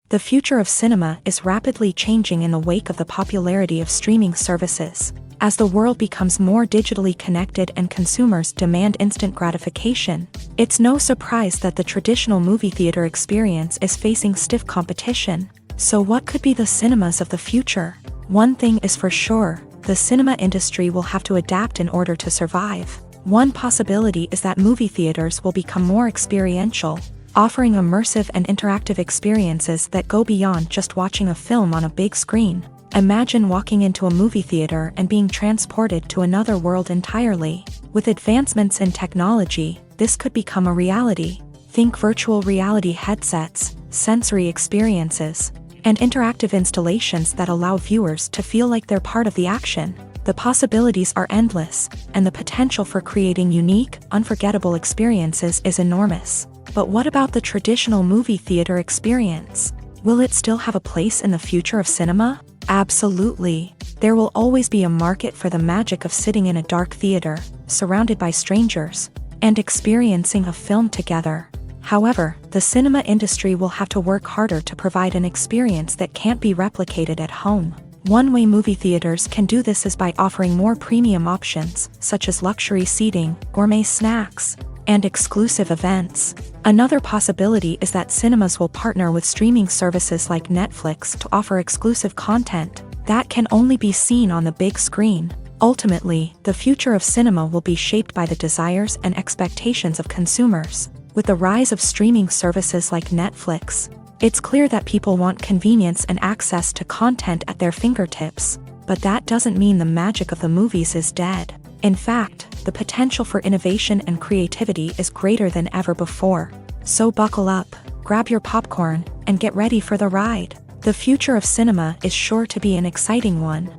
The future of cinema is rapidly changing in the wake of the popularity of streaming services. As the world becomes more digitally connected and consumers demand instant gratification, it's no surprise that the traditional movie theater experience is facing stiff competition. So what could be the cinemas of the future? One thing is for sure: the cinema industry will have to adapt in order to survive. One possibility is that movie theaters will become more experiential, offering immersive and interactive experiences that go beyond just watching a film on a big screen. Imagine walking into a movie theater and being transported to another world entirely. With advancements in technology, this could become a reality. Think virtual reality headsets, sensory experiences, and interactive installations that allow viewers to feel like they're part of the action. The possibilities are endless, and the potential for creating unique, unforgettable experiences is enormous. But what about the traditional movie theater experience? Will it still have a place in the future of cinema? Absolutely. There will always be a market for the magic of sitting in a dark theater, surrounded by strangers, and experiencing a film together. However, the cinema industry will have to work harder to provide an experience that can't be replicated at home. One way movie theaters can do this is by offering more premium options, such as luxury seating, gourmet snacks, and exclusive events. Another possibility is that cinemas will partner with streaming services like Netflix to offer exclusive content that can only be seen on the big screen. Ultimately, the future of cinema will be shaped by the desires and expectations of consumers. With the rise of streaming services like Netflix, it's clear that people want convenience and access to content at their fingertips. But that doesn't mean the magic of the movies is dead. In fact, the potential for innovation and creativity is greater than ever before. So buckle up, grab your popcorn, and get ready for the ride. The future of cinema is sure to be an exciting one.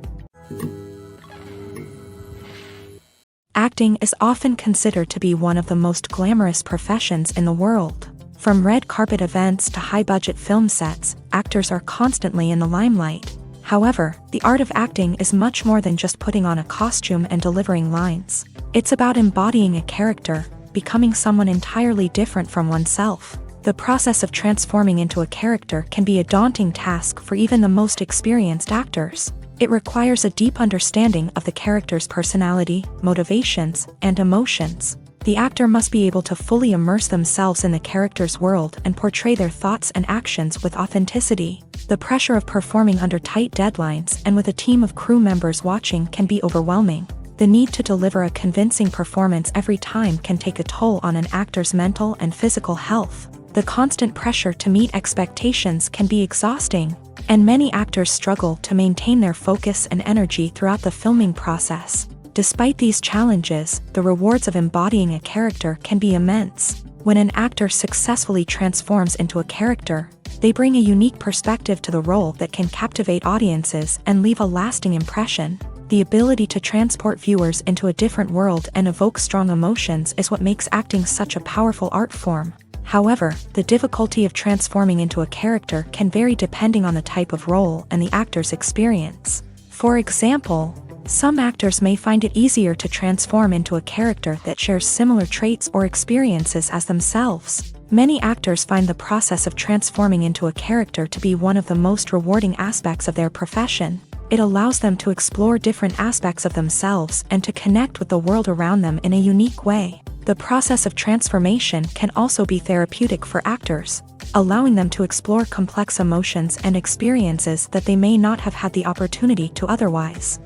Acting is often considered to be one of the most glamorous professions in the world. From red carpet events to high-budget film sets, actors are constantly in the limelight. However, the art of acting is much more than just putting on a costume and delivering lines. It's about embodying a character, becoming someone entirely different from oneself. The process of transforming into a character can be a daunting task for even the most experienced actors. It requires a deep understanding of the character's personality, motivations, and emotions. The actor must be able to fully immerse themselves in the character's world and portray their thoughts and actions with authenticity. The pressure of performing under tight deadlines and with a team of crew members watching can be overwhelming. The need to deliver a convincing performance every time can take a toll on an actor's mental and physical health. The constant pressure to meet expectations can be exhausting, and many actors struggle to maintain their focus and energy throughout the filming process. Despite these challenges, the rewards of embodying a character can be immense. When an actor successfully transforms into a character, they bring a unique perspective to the role that can captivate audiences and leave a lasting impression. The ability to transport viewers into a different world and evoke strong emotions is what makes acting such a powerful art form. However, the difficulty of transforming into a character can vary depending on the type of role and the actor's experience. For example, some actors may find it easier to transform into a character that shares similar traits or experiences as themselves. Many actors find the process of transforming into a character to be one of the most rewarding aspects of their profession. It allows them to explore different aspects of themselves and to connect with the world around them in a unique way. The process of transformation can also be therapeutic for actors, allowing them to explore complex emotions and experiences that they may not have had the opportunity to otherwise.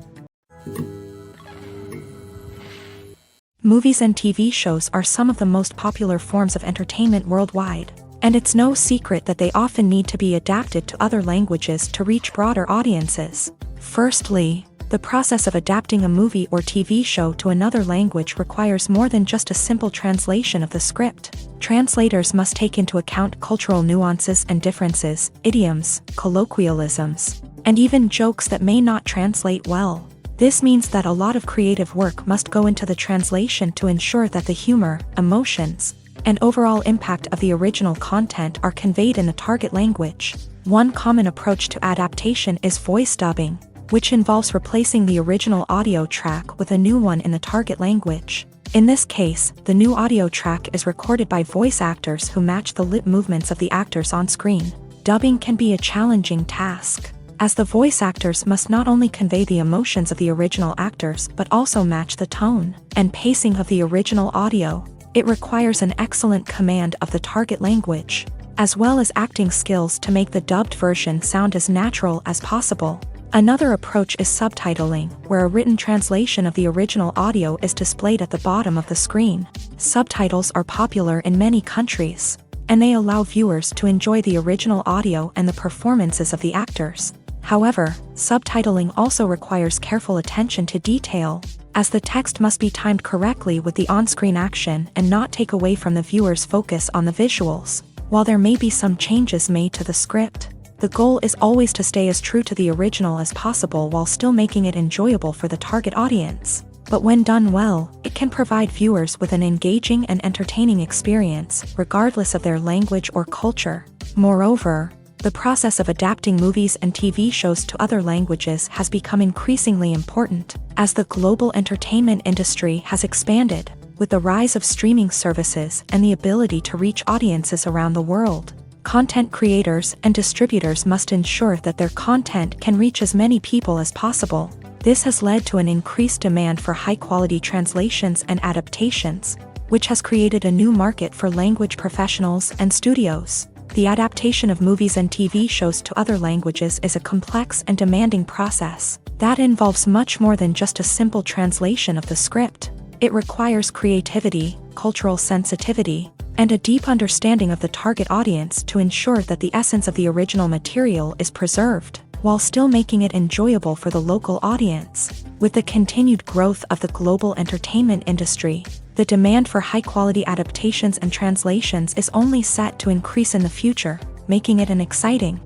Movies and TV shows are some of the most popular forms of entertainment worldwide, and it's no secret that they often need to be adapted to other languages to reach broader audiences. Firstly, the process of adapting a movie or TV show to another language requires more than just a simple translation of the script. Translators must take into account cultural nuances and differences, idioms, colloquialisms, and even jokes that may not translate well. This means that a lot of creative work must go into the translation to ensure that the humor, emotions, and overall impact of the original content are conveyed in the target language. One common approach to adaptation is voice dubbing, which involves replacing the original audio track with a new one in the target language. In this case, the new audio track is recorded by voice actors who match the lip movements of the actors on screen. Dubbing can be a challenging task, as the voice actors must not only convey the emotions of the original actors but also match the tone and pacing of the original audio. It requires an excellent command of the target language, as well as acting skills to make the dubbed version sound as natural as possible. Another approach is subtitling, where a written translation of the original audio is displayed at the bottom of the screen. Subtitles are popular in many countries, and they allow viewers to enjoy the original audio and the performances of the actors. However, subtitling also requires careful attention to detail, as the text must be timed correctly with the on-screen action and not take away from the viewer's focus on the visuals. While there may be some changes made to the script, the goal is always to stay as true to the original as possible while still making it enjoyable for the target audience. But when done well, it can provide viewers with an engaging and entertaining experience, regardless of their language or culture. Moreover, the process of adapting movies and TV shows to other languages has become increasingly important, as the global entertainment industry has expanded, with the rise of streaming services and the ability to reach audiences around the world. Content creators and distributors must ensure that their content can reach as many people as possible. This has led to an increased demand for high-quality translations and adaptations, which has created a new market for language professionals and studios. The adaptation of movies and TV shows to other languages is a complex and demanding process that involves much more than just a simple translation of the script. It requires creativity, cultural sensitivity, and a deep understanding of the target audience to ensure that the essence of the original material is preserved, while still making it enjoyable for the local audience. With the continued growth of the global entertainment industry, the demand for high-quality adaptations and translations is only set to increase in the future, making it an exciting.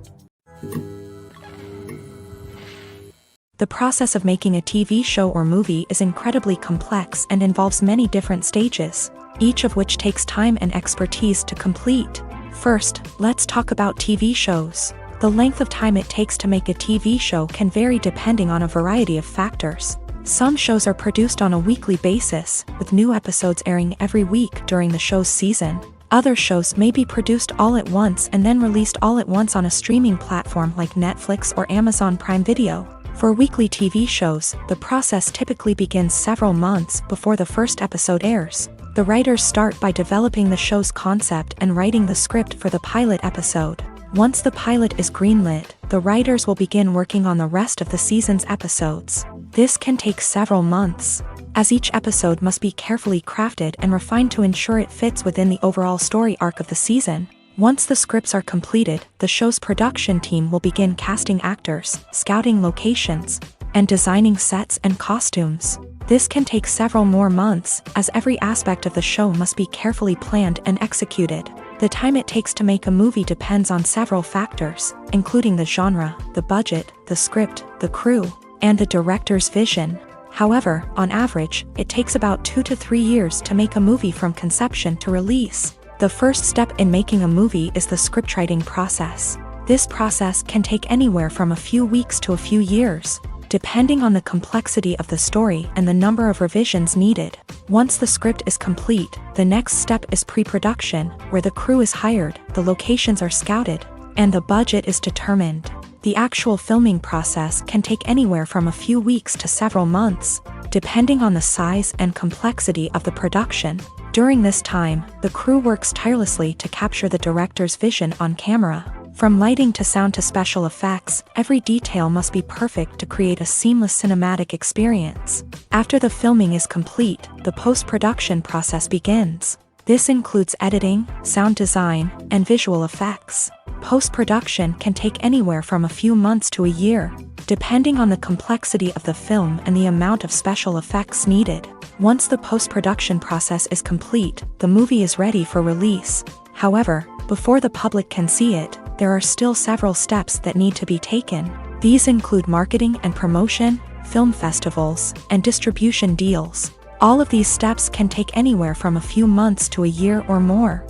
The process of making a TV show or movie is incredibly complex and involves many different stages, each of which takes time and expertise to complete. First, let's talk about TV shows. The length of time it takes to make a TV show can vary depending on a variety of factors. Some shows are produced on a weekly basis, with new episodes airing every week during the show's season. Other shows may be produced all at once and then released all at once on a streaming platform like Netflix or Amazon Prime Video. For weekly TV shows, the process typically begins several months before the first episode airs. The writers start by developing the show's concept and writing the script for the pilot episode. Once the pilot is greenlit, the writers will begin working on the rest of the season's episodes. This can take several months, as each episode must be carefully crafted and refined to ensure it fits within the overall story arc of the season. Once the scripts are completed, the show's production team will begin casting actors, scouting locations, and designing sets and costumes. This can take several more months, as every aspect of the show must be carefully planned and executed. The time it takes to make a movie depends on several factors, including the genre, the budget, the script, the crew, and the director's vision. However, on average, it takes about 2 to 3 years to make a movie from conception to release. The first step in making a movie is the scriptwriting process. This process can take anywhere from a few weeks to a few years, depending on the complexity of the story and the number of revisions needed. Once the script is complete, the next step is pre-production, where the crew is hired, the locations are scouted, and the budget is determined. The actual filming process can take anywhere from a few weeks to several months, depending on the size and complexity of the production. During this time, the crew works tirelessly to capture the director's vision on camera. From lighting to sound to special effects, every detail must be perfect to create a seamless cinematic experience. After the filming is complete, the post-production process begins. This includes editing, sound design, and visual effects. Post-production can take anywhere from a few months to a year, depending on the complexity of the film and the amount of special effects needed. Once the post-production process is complete, the movie is ready for release. However, before the public can see it, there are still several steps that need to be taken. These include marketing and promotion, film festivals, and distribution deals. All of these steps can take anywhere from a few months to a year or more.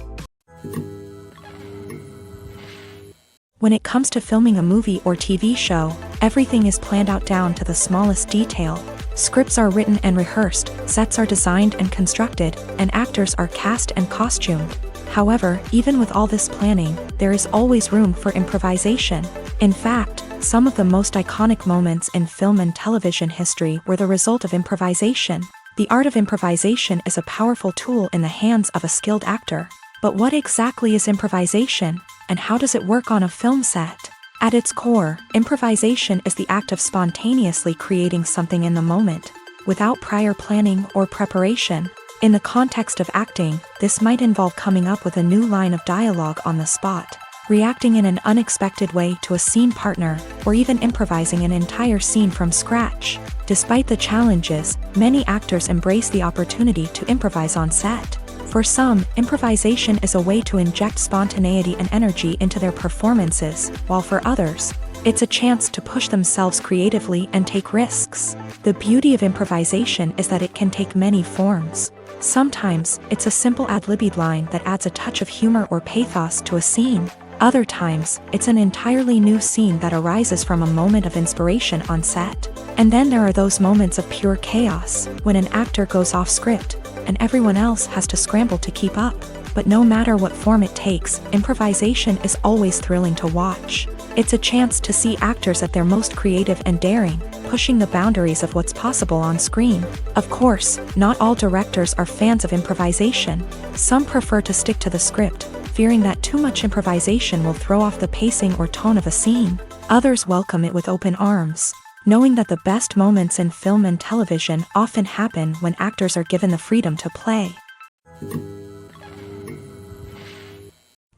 When it comes to filming a movie or TV show, everything is planned out down to the smallest detail. Scripts are written and rehearsed, sets are designed and constructed, and actors are cast and costumed. However, even with all this planning, there is always room for improvisation. In fact, some of the most iconic moments in film and television history were the result of improvisation. The art of improvisation is a powerful tool in the hands of a skilled actor. But what exactly is improvisation, and how does it work on a film set? At its core, improvisation is the act of spontaneously creating something in the moment, without prior planning or preparation. In the context of acting, this might involve coming up with a new line of dialogue on the spot, reacting in an unexpected way to a scene partner, or even improvising an entire scene from scratch. Despite the challenges, many actors embrace the opportunity to improvise on set. For some, improvisation is a way to inject spontaneity and energy into their performances, while for others, it's a chance to push themselves creatively and take risks. The beauty of improvisation is that it can take many forms. Sometimes, it's a simple ad-libbed line that adds a touch of humor or pathos to a scene. Other times, it's an entirely new scene that arises from a moment of inspiration on set. And then there are those moments of pure chaos, when an actor goes off script, and everyone else has to scramble to keep up. But no matter what form it takes, improvisation is always thrilling to watch. It's a chance to see actors at their most creative and daring, pushing the boundaries of what's possible on screen. Of course, not all directors are fans of improvisation. Some prefer to stick to the script, fearing that too much improvisation will throw off the pacing or tone of a scene. Others welcome it with open arms, knowing that the best moments in film and television often happen when actors are given the freedom to play.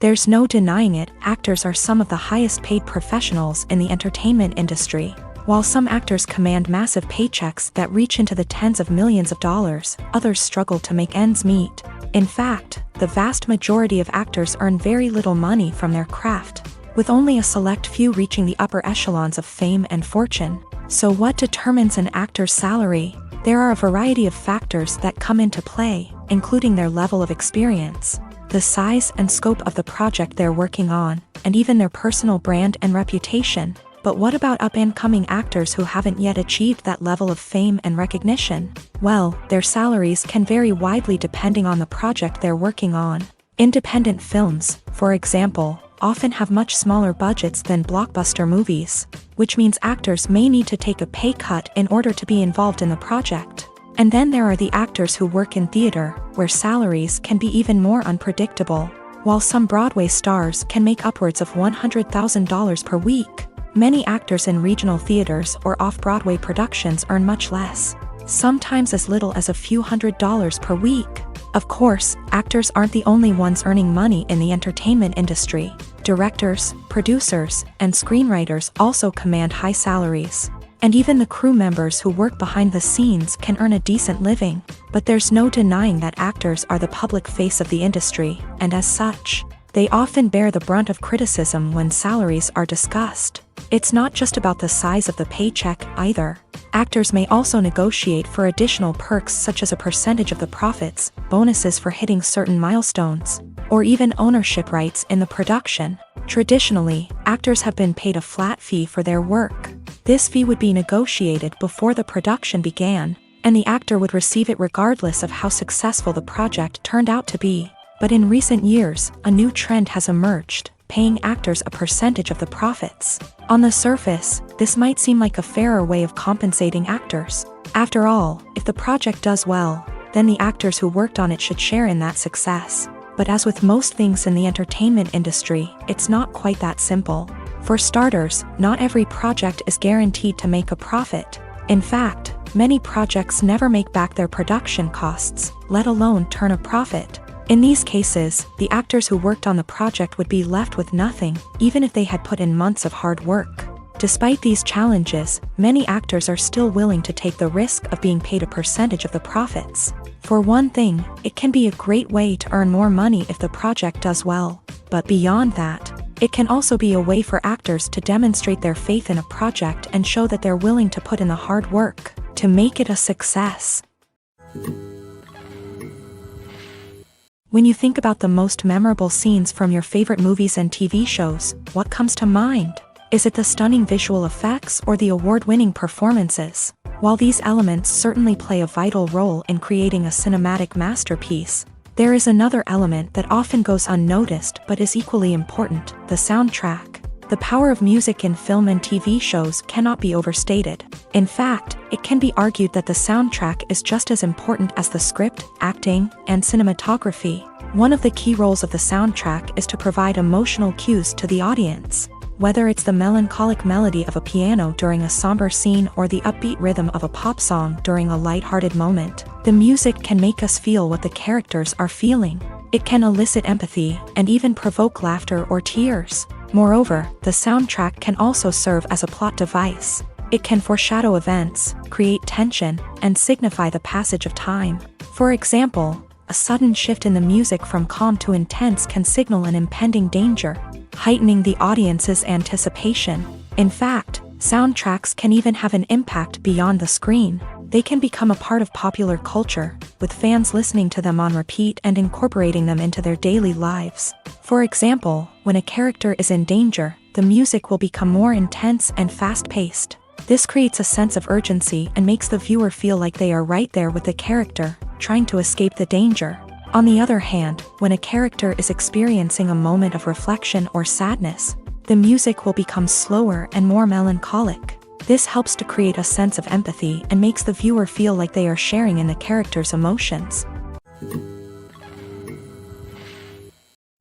There's no denying it, actors are some of the highest paid professionals in the entertainment industry. While some actors command massive paychecks that reach into the tens of millions of dollars, others struggle to make ends meet. In fact, the vast majority of actors earn very little money from their craft, with only a select few reaching the upper echelons of fame and fortune. So what determines an actor's salary? There are a variety of factors that come into play, including their level of experience, the size and scope of the project they're working on, and even their personal brand and reputation. But what about up-and-coming actors who haven't yet achieved that level of fame and recognition? Well, their salaries can vary widely depending on the project they're working on. Independent films, for example, often have much smaller budgets than blockbuster movies, which means actors may need to take a pay cut in order to be involved in the project. And then there are the actors who work in theater, where salaries can be even more unpredictable. While some Broadway stars can make upwards of $100,000 per week, many actors in regional theaters or off-Broadway productions earn much less, sometimes as little as a few $100s per week. Of course, actors aren't the only ones earning money in the entertainment industry. Directors, producers, and screenwriters also command high salaries. And even the crew members who work behind the scenes can earn a decent living. But there's no denying that actors are the public face of the industry, and as such, they often bear the brunt of criticism when salaries are discussed. It's not just about the size of the paycheck either. Actors may also negotiate for additional perks such as a percentage of the profits, bonuses for hitting certain milestones, or even ownership rights in the production. Traditionally, actors have been paid a flat fee for their work. This fee would be negotiated before the production began, and the actor would receive it regardless of how successful the project turned out to be. But in recent years, a new trend has emerged, paying actors a percentage of the profits. On the surface, this might seem like a fairer way of compensating actors. After all, if the project does well, then the actors who worked on it should share in that success. But as with most things in the entertainment industry, it's not quite that simple. For starters, not every project is guaranteed to make a profit. In fact, many projects never make back their production costs, let alone turn a profit. In these cases, the actors who worked on the project would be left with nothing, even if they had put in months of hard work. Despite these challenges, many actors are still willing to take the risk of being paid a percentage of the profits. For one thing, it can be a great way to earn more money if the project does well. But beyond that, it can also be a way for actors to demonstrate their faith in a project and show that they're willing to put in the hard work to make it a success. When you think about the most memorable scenes from your favorite movies and TV shows, what comes to mind? Is it the stunning visual effects or the award-winning performances? While these elements certainly play a vital role in creating a cinematic masterpiece, there is another element that often goes unnoticed but is equally important: the soundtrack. The power of music in film and TV shows cannot be overstated. In fact, it can be argued that the soundtrack is just as important as the script, acting, and cinematography. One of the key roles of the soundtrack is to provide emotional cues to the audience. Whether it's the melancholic melody of a piano during a somber scene or the upbeat rhythm of a pop song during a light-hearted moment, the music can make us feel what the characters are feeling. It can elicit empathy and even provoke laughter or tears. Moreover, the soundtrack can also serve as a plot device. It can foreshadow events, create tension, and signify the passage of time. For example, a sudden shift in the music from calm to intense can signal an impending danger, heightening the audience's anticipation. In fact, soundtracks can even have an impact beyond the screen. They can become a part of popular culture, with fans listening to them on repeat and incorporating them into their daily lives. For example, when a character is in danger, the music will become more intense and fast-paced. This creates a sense of urgency and makes the viewer feel like they are right there with the character, trying to escape the danger. On the other hand, when a character is experiencing a moment of reflection or sadness, the music will become slower and more melancholic. This helps to create a sense of empathy and makes the viewer feel like they are sharing in the character's emotions.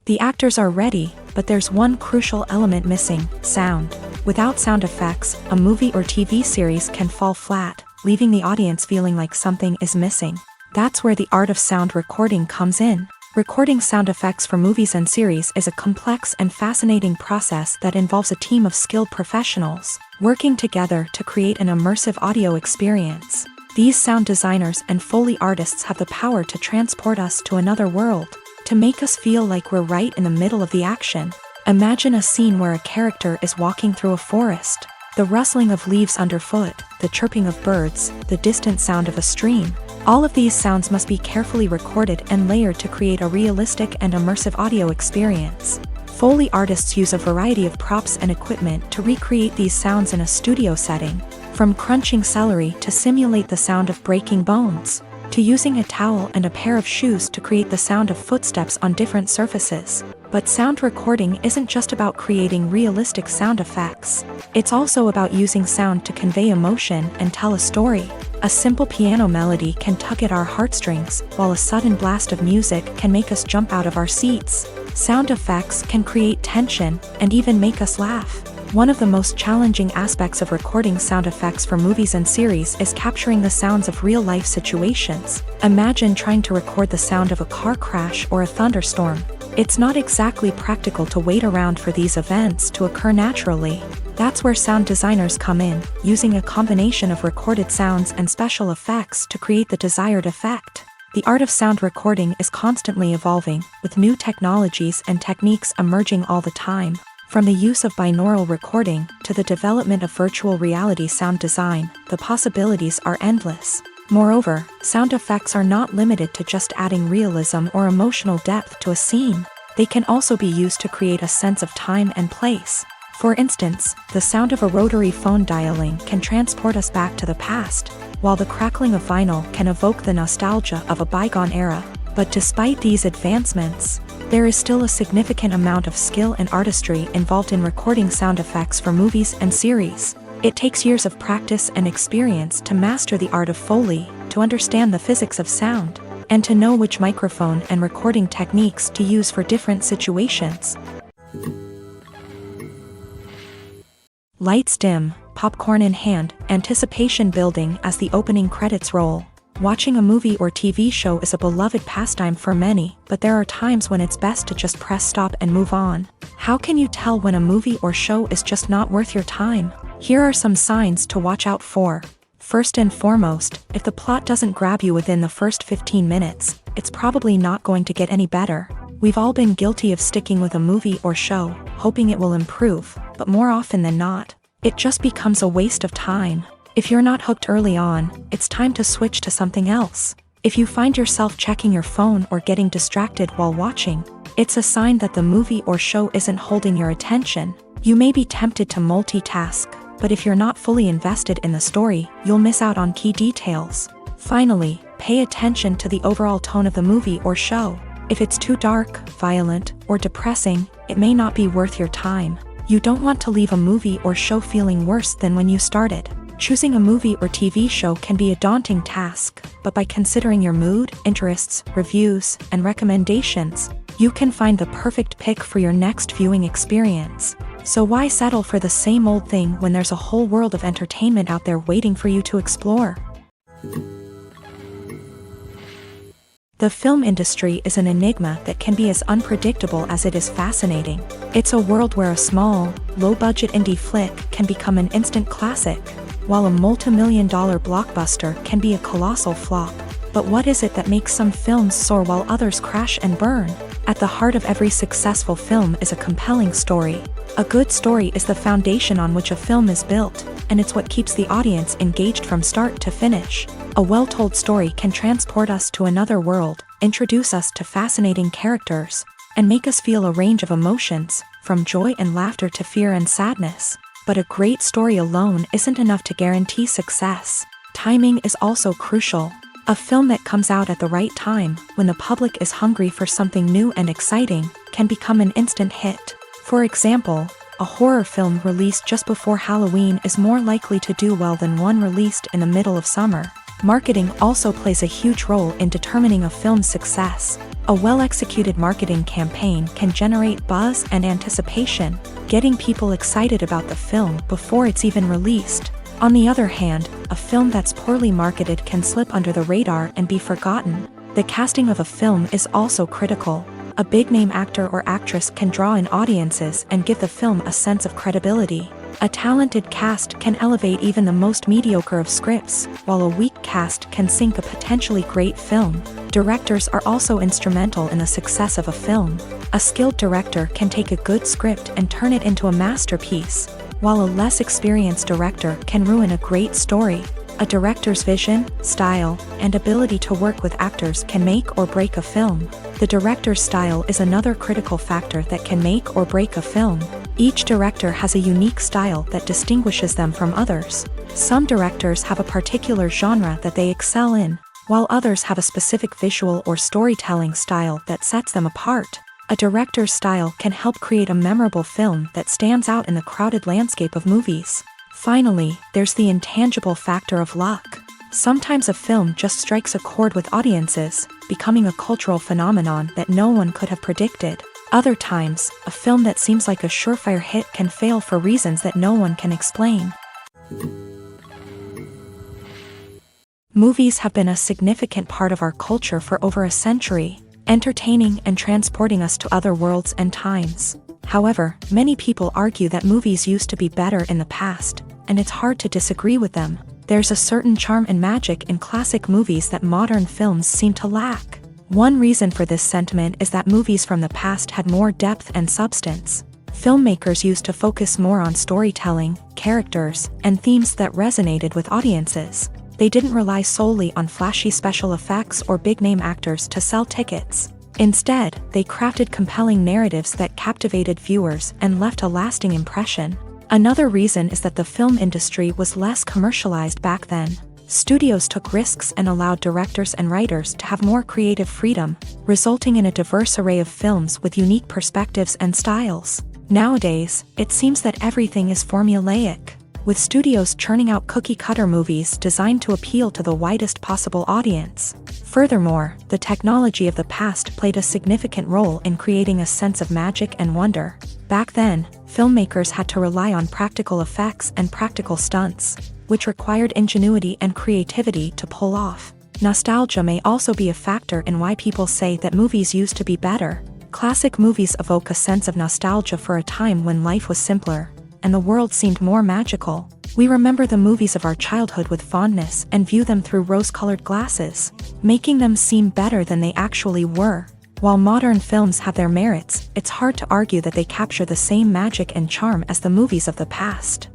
The actors are ready, but there's one crucial element missing: sound. Without sound effects, a movie or TV series can fall flat, leaving the audience feeling like something is missing. That's where the art of sound recording comes in. Recording sound effects for movies and series is a complex and fascinating process that involves a team of skilled professionals working together to create an immersive audio experience. These sound designers and Foley artists have the power to transport us to another world, to make us feel like we're right in the middle of the action. Imagine a scene where a character is walking through a forest. The rustling of leaves underfoot, the chirping of birds, the distant sound of a stream. All of these sounds must be carefully recorded and layered to create a realistic and immersive audio experience. Foley artists use a variety of props and equipment to recreate these sounds in a studio setting, from crunching celery to simulate the sound of breaking bones, to using a towel and a pair of shoes to create the sound of footsteps on different surfaces. But sound recording isn't just about creating realistic sound effects. It's also about using sound to convey emotion and tell a story. A simple piano melody can tug at our heartstrings, while a sudden blast of music can make us jump out of our seats. Sound effects can create tension and even make us laugh. One of the most challenging aspects of recording sound effects for movies and series is capturing the sounds of real-life situations. Imagine trying to record the sound of a car crash or a thunderstorm. It's not exactly practical to wait around for these events to occur naturally. That's where sound designers come in, using a combination of recorded sounds and special effects to create the desired effect. The art of sound recording is constantly evolving, with new technologies and techniques emerging all the time. From the use of binaural recording to the development of virtual reality sound design, the possibilities are endless. Moreover, sound effects are not limited to just adding realism or emotional depth to a scene. They can also be used to create a sense of time and place. For instance, the sound of a rotary phone dialing can transport us back to the past, while the crackling of vinyl can evoke the nostalgia of a bygone era. But despite these advancements, there is still a significant amount of skill and artistry involved in recording sound effects for movies and series. It takes years of practice and experience to master the art of Foley, to understand the physics of sound, and to know which microphone and recording techniques to use for different situations. Lights dim, popcorn in hand, anticipation building as the opening credits roll. Watching a movie or TV show is a beloved pastime for many, but there are times when it's best to just press stop and move on. How can you tell when a movie or show is just not worth your time? Here are some signs to watch out for. First and foremost, if the plot doesn't grab you within the first 15 minutes, it's probably not going to get any better. We've all been guilty of sticking with a movie or show, hoping it will improve, but more often than not, it just becomes a waste of time. If you're not hooked early on, it's time to switch to something else. If you find yourself checking your phone or getting distracted while watching, it's a sign that the movie or show isn't holding your attention. You may be tempted to multitask, but if you're not fully invested in the story, you'll miss out on key details. Finally, pay attention to the overall tone of the movie or show. If it's too dark, violent, or depressing, it may not be worth your time. You don't want to leave a movie or show feeling worse than when you started. Choosing a movie or TV show can be a daunting task, but by considering your mood, interests, reviews, and recommendations, you can find the perfect pick for your next viewing experience. So why settle for the same old thing when there's a whole world of entertainment out there waiting for you to explore? The film industry is an enigma that can be as unpredictable as it is fascinating. It's a world where a small, low-budget indie flick can become an instant classic, while a multi-million-dollar blockbuster can be a colossal flop. But what is it that makes some films soar while others crash and burn? At the heart of every successful film is a compelling story. A good story is the foundation on which a film is built, and it's what keeps the audience engaged from start to finish. A well-told story can transport us to another world, introduce us to fascinating characters, and make us feel a range of emotions, from joy and laughter to fear and sadness. But a great story alone isn't enough to guarantee success. Timing is also crucial. A film that comes out at the right time, when the public is hungry for something new and exciting, can become an instant hit. For example, a horror film released just before Halloween is more likely to do well than one released in the middle of summer. Marketing also plays a huge role in determining a film's success. A well-executed marketing campaign can generate buzz and anticipation, getting people excited about the film before it's even released. On the other hand, a film that's poorly marketed can slip under the radar and be forgotten. The casting of a film is also critical. A big-name actor or actress can draw in audiences and give the film a sense of credibility. A talented cast can elevate even the most mediocre of scripts, while a weak cast can sink a potentially great film. Directors are also instrumental in the success of a film. A skilled director can take a good script and turn it into a masterpiece, while a less experienced director can ruin a great story. A director's vision, style, and ability to work with actors can make or break a film. The director's style is another critical factor that can make or break a film. Each director has a unique style that distinguishes them from others. Some directors have a particular genre that they excel in, while others have a specific visual or storytelling style that sets them apart. A director's style can help create a memorable film that stands out in the crowded landscape of movies. Finally, there's the intangible factor of luck. Sometimes a film just strikes a chord with audiences, becoming a cultural phenomenon that no one could have predicted. Other times, a film that seems like a surefire hit can fail for reasons that no one can explain. Movies have been a significant part of our culture for over a century, entertaining and transporting us to other worlds and times. However, many people argue that movies used to be better in the past, and it's hard to disagree with them. There's a certain charm and magic in classic movies that modern films seem to lack. One reason for this sentiment is that movies from the past had more depth and substance. Filmmakers used to focus more on storytelling, characters, and themes that resonated with audiences. They didn't rely solely on flashy special effects or big-name actors to sell tickets. Instead, they crafted compelling narratives that captivated viewers and left a lasting impression. Another reason is that the film industry was less commercialized back then. Studios took risks and allowed directors and writers to have more creative freedom, resulting in a diverse array of films with unique perspectives and styles. Nowadays, it seems that everything is formulaic, with studios churning out cookie-cutter movies designed to appeal to the widest possible audience. Furthermore, the technology of the past played a significant role in creating a sense of magic and wonder. Back then, filmmakers had to rely on practical effects and practical stunts, which required ingenuity and creativity to pull off. Nostalgia may also be a factor in why people say that movies used to be better. Classic movies evoke a sense of nostalgia for a time when life was simpler, and the world seemed more magical. We remember the movies of our childhood with fondness and view them through rose-colored glasses, making them seem better than they actually were. While modern films have their merits, it's hard to argue that they capture the same magic and charm as the movies of the past.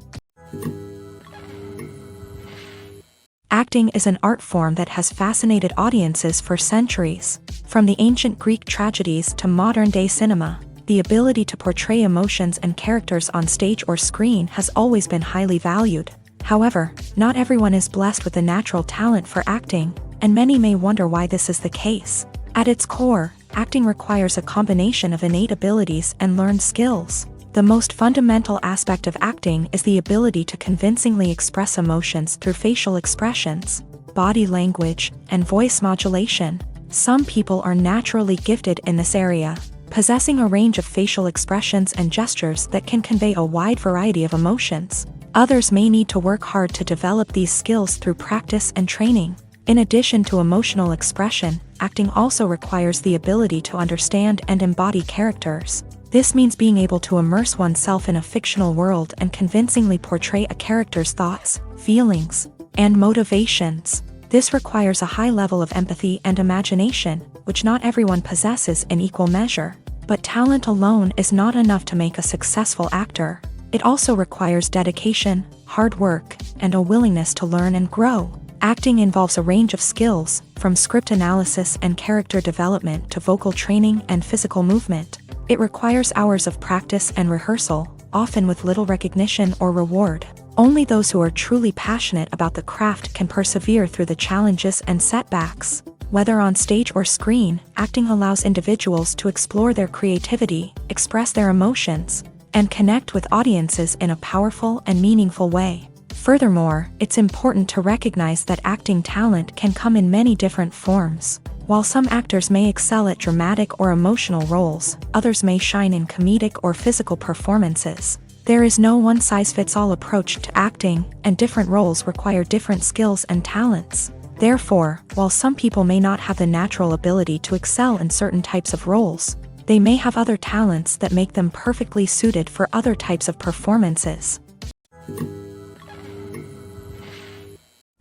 Acting is an art form that has fascinated audiences for centuries. From the ancient Greek tragedies to modern-day cinema, the ability to portray emotions and characters on stage or screen has always been highly valued. However, not everyone is blessed with the natural talent for acting, and many may wonder why this is the case. At its core, acting requires a combination of innate abilities and learned skills. The most fundamental aspect of acting is the ability to convincingly express emotions through facial expressions, body language, and voice modulation. Some people are naturally gifted in this area, possessing a range of facial expressions and gestures that can convey a wide variety of emotions. Others may need to work hard to develop these skills through practice and training. In addition to emotional expression, acting also requires the ability to understand and embody characters. This means being able to immerse oneself in a fictional world and convincingly portray a character's thoughts, feelings, and motivations. This requires a high level of empathy and imagination, which not everyone possesses in equal measure. But talent alone is not enough to make a successful actor. It also requires dedication, hard work, and a willingness to learn and grow. Acting involves a range of skills, from script analysis and character development to vocal training and physical movement. It requires hours of practice and rehearsal, often with little recognition or reward. Only those who are truly passionate about the craft can persevere through the challenges and setbacks. Whether on stage or screen, acting allows individuals to explore their creativity, express their emotions, and connect with audiences in a powerful and meaningful way. Furthermore, it's important to recognize that acting talent can come in many different forms. While some actors may excel at dramatic or emotional roles, others may shine in comedic or physical performances. There is no one-size-fits-all approach to acting, and different roles require different skills and talents. Therefore, while some people may not have the natural ability to excel in certain types of roles, they may have other talents that make them perfectly suited for other types of performances.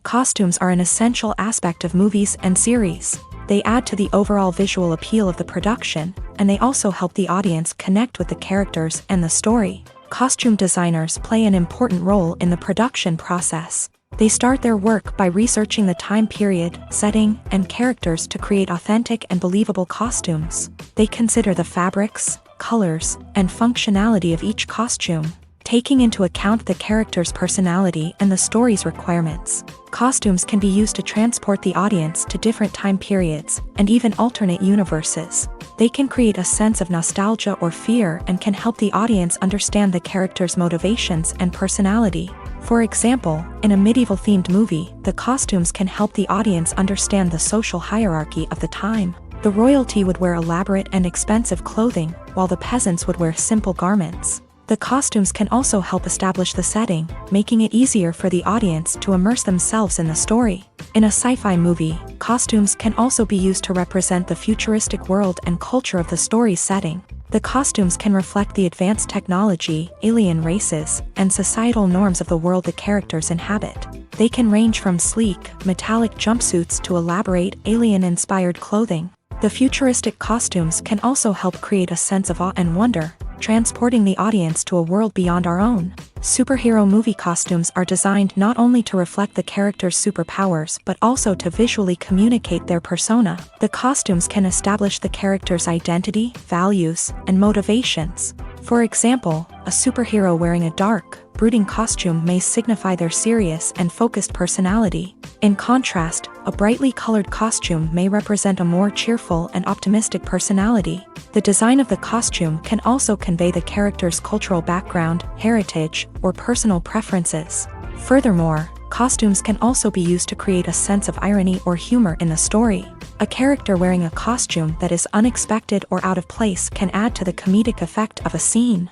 Costumes are an essential aspect of movies and series. They add to the overall visual appeal of the production, and they also help the audience connect with the characters and the story. Costume designers play an important role in the production process. They start their work by researching the time period, setting, and characters to create authentic and believable costumes. They consider the fabrics, colors, and functionality of each costume, taking into account the character's personality and the story's requirements. Costumes can be used to transport the audience to different time periods and even alternate universes. They can create a sense of nostalgia or fear and can help the audience understand the character's motivations and personality. For example, in a medieval-themed movie, the costumes can help the audience understand the social hierarchy of the time. The royalty would wear elaborate and expensive clothing, while the peasants would wear simple garments. The costumes can also help establish the setting, making it easier for the audience to immerse themselves in the story. In a sci-fi movie, costumes can also be used to represent the futuristic world and culture of the story's setting. The costumes can reflect the advanced technology, alien races, and societal norms of the world the characters inhabit. They can range from sleek, metallic jumpsuits to elaborate, alien-inspired clothing. The futuristic costumes can also help create a sense of awe and wonder, transporting the audience to a world beyond our own. Superhero movie costumes are designed not only to reflect the character's superpowers but also to visually communicate their persona. The costumes can establish the character's identity, values, and motivations. For example, a superhero wearing a dark, brooding costume may signify their serious and focused personality. In contrast, a brightly colored costume may represent a more cheerful and optimistic personality. The design of the costume can also convey the character's cultural background, heritage, or personal preferences. Furthermore, costumes can also be used to create a sense of irony or humor in the story. A character wearing a costume that is unexpected or out of place can add to the comedic effect of a scene.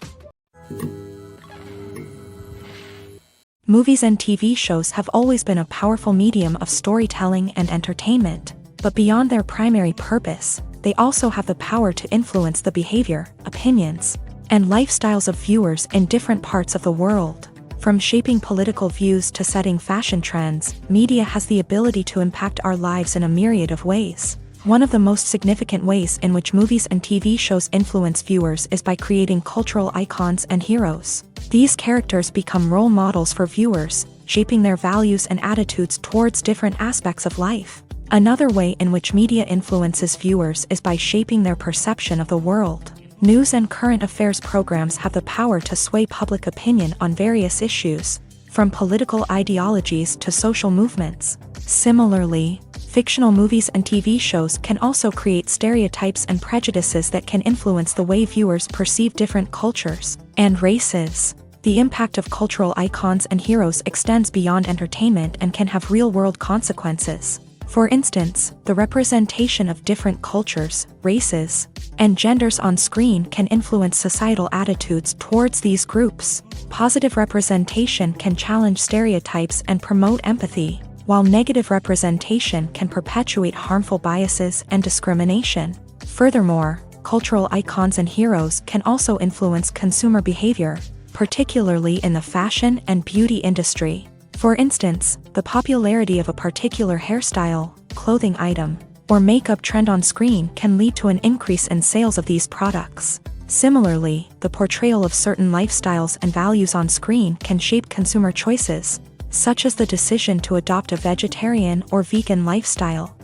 Movies and TV shows have always been a powerful medium of storytelling and entertainment, but beyond their primary purpose, they also have the power to influence the behavior, opinions, and lifestyles of viewers in different parts of the world. From shaping political views to setting fashion trends, media has the ability to impact our lives in a myriad of ways. One of the most significant ways in which movies and TV shows influence viewers is by creating cultural icons and heroes. These characters become role models for viewers, shaping their values and attitudes towards different aspects of life. Another way in which media influences viewers is by shaping their perception of the world. News and current affairs programs have the power to sway public opinion on various issues, from political ideologies to social movements. Similarly, fictional movies and TV shows can also create stereotypes and prejudices that can influence the way viewers perceive different cultures and races. The impact of cultural icons and heroes extends beyond entertainment and can have real-world consequences. For instance, the representation of different cultures, races, and genders on screen can influence societal attitudes towards these groups. Positive representation can challenge stereotypes and promote empathy, while negative representation can perpetuate harmful biases and discrimination. Furthermore, cultural icons and heroes can also influence consumer behavior, particularly in the fashion and beauty industry. For instance, the popularity of a particular hairstyle, clothing item, or makeup trend on screen can lead to an increase in sales of these products. Similarly, the portrayal of certain lifestyles and values on screen can shape consumer choices, such as the decision to adopt a vegetarian or vegan lifestyle.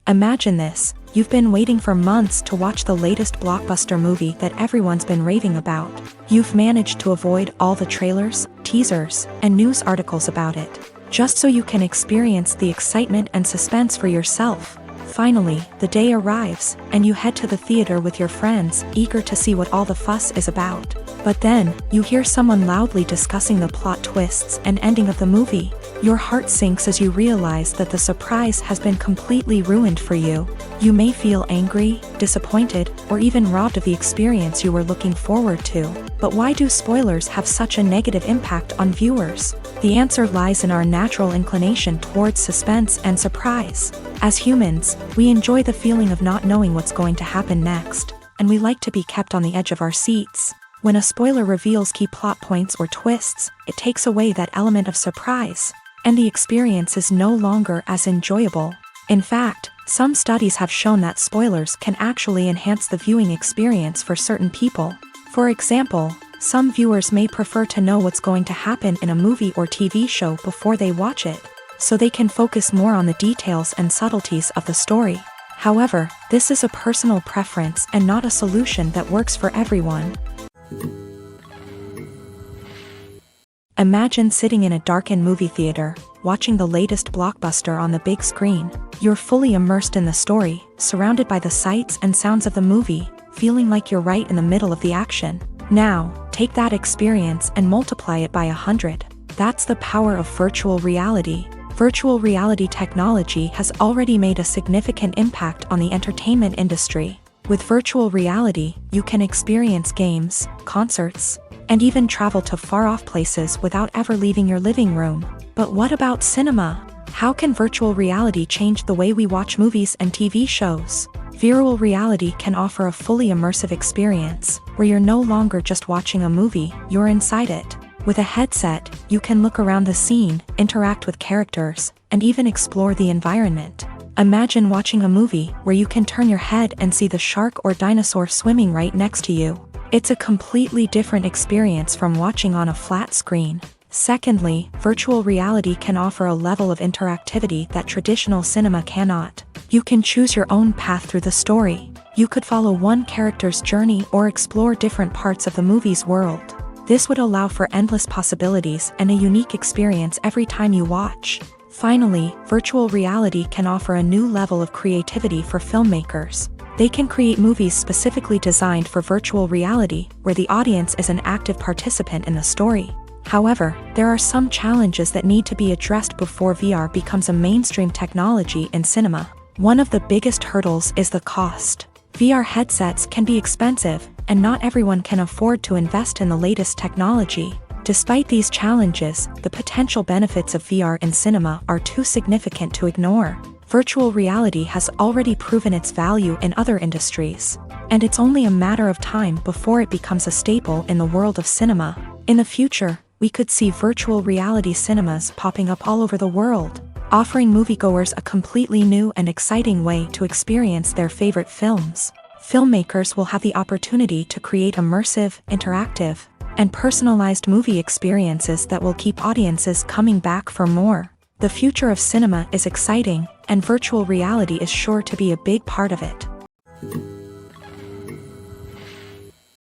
Imagine this: you've been waiting for months to watch the latest blockbuster movie that everyone's been raving about. You've managed to avoid all the trailers, teasers, and news articles about it, just so you can experience the excitement and suspense for yourself. Finally, the day arrives, and you head to the theater with your friends, eager to see what all the fuss is about. But then, you hear someone loudly discussing the plot twists and ending of the movie. Your heart sinks as you realize that the surprise has been completely ruined for you. You may feel angry, disappointed, or even robbed of the experience you were looking forward to. But why do spoilers have such a negative impact on viewers? The answer lies in our natural inclination towards suspense and surprise. As humans, we enjoy the feeling of not knowing what's going to happen next, and we like to be kept on the edge of our seats. When a spoiler reveals key plot points or twists, it takes away that element of surprise, and the experience is no longer as enjoyable. In fact, some studies have shown that spoilers can actually enhance the viewing experience for certain people. For example, some viewers may prefer to know what's going to happen in a movie or TV show before they watch it, so they can focus more on the details and subtleties of the story. However, this is a personal preference and not a solution that works for everyone. Imagine sitting in a darkened movie theater, watching the latest blockbuster on the big screen. You're fully immersed in the story, surrounded by the sights and sounds of the movie, feeling like you're right in the middle of the action. Now, take that experience and multiply it by 100. That's the power of virtual reality. Virtual reality technology has already made a significant impact on the entertainment industry. With virtual reality, you can experience games, concerts, and even travel to far-off places without ever leaving your living room. But what about cinema? How can virtual reality change the way we watch movies and TV shows? Virtual reality can offer a fully immersive experience, where you're no longer just watching a movie, you're inside it. With a headset, you can look around the scene, interact with characters, and even explore the environment. Imagine watching a movie where you can turn your head and see the shark or dinosaur swimming right next to you. It's a completely different experience from watching on a flat screen. Secondly, virtual reality can offer a level of interactivity that traditional cinema cannot. You can choose your own path through the story. You could follow one character's journey or explore different parts of the movie's world. This would allow for endless possibilities and a unique experience every time you watch. Finally, virtual reality can offer a new level of creativity for filmmakers. They can create movies specifically designed for virtual reality, where the audience is an active participant in the story. However, there are some challenges that need to be addressed before VR becomes a mainstream technology in cinema. One of the biggest hurdles is the cost. VR headsets can be expensive, and not everyone can afford to invest in the latest technology. Despite these challenges, the potential benefits of VR in cinema are too significant to ignore. Virtual reality has already proven its value in other industries, and it's only a matter of time before it becomes a staple in the world of cinema. In the future, we could see virtual reality cinemas popping up all over the world, offering moviegoers a completely new and exciting way to experience their favorite films. Filmmakers will have the opportunity to create immersive, interactive, and personalized movie experiences that will keep audiences coming back for more. The future of cinema is exciting, and virtual reality is sure to be a big part of it.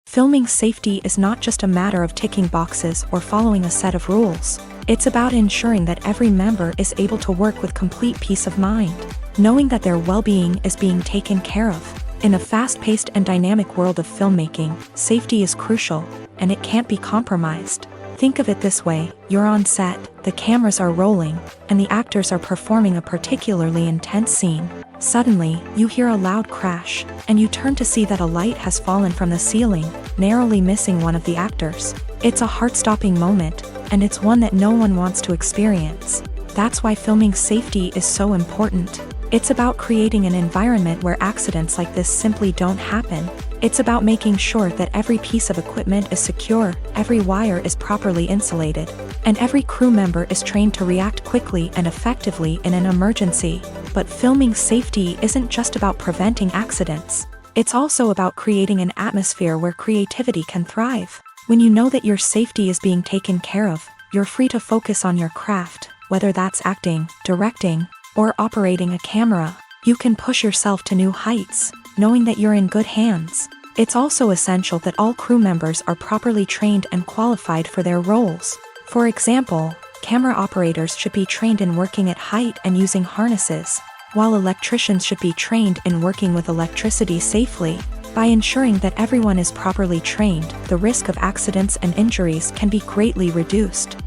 Filming safety is not just a matter of ticking boxes or following a set of rules. It's about ensuring that every member is able to work with complete peace of mind, knowing that their well-being is being taken care of. In a fast-paced and dynamic world of filmmaking, safety is crucial, and it can't be compromised. Think of it this way: you're on set, the cameras are rolling, and the actors are performing a particularly intense scene. Suddenly, you hear a loud crash, and you turn to see that a light has fallen from the ceiling, narrowly missing one of the actors. It's a heart-stopping moment, and it's one that no one wants to experience. That's why filming safety is so important. It's about creating an environment where accidents like this simply don't happen. It's about making sure that every piece of equipment is secure, every wire is properly insulated, and every crew member is trained to react quickly and effectively in an emergency. But filming safety isn't just about preventing accidents. It's also about creating an atmosphere where creativity can thrive. When you know that your safety is being taken care of, you're free to focus on your craft, whether that's acting, directing, or operating a camera. You can push yourself to new heights, knowing that you're in good hands. It's also essential that all crew members are properly trained and qualified for their roles. For example, camera operators should be trained in working at height and using harnesses. while electricians should be trained in working with electricity safely. By ensuring that everyone is properly trained, the risk of accidents and injuries can be greatly reduced.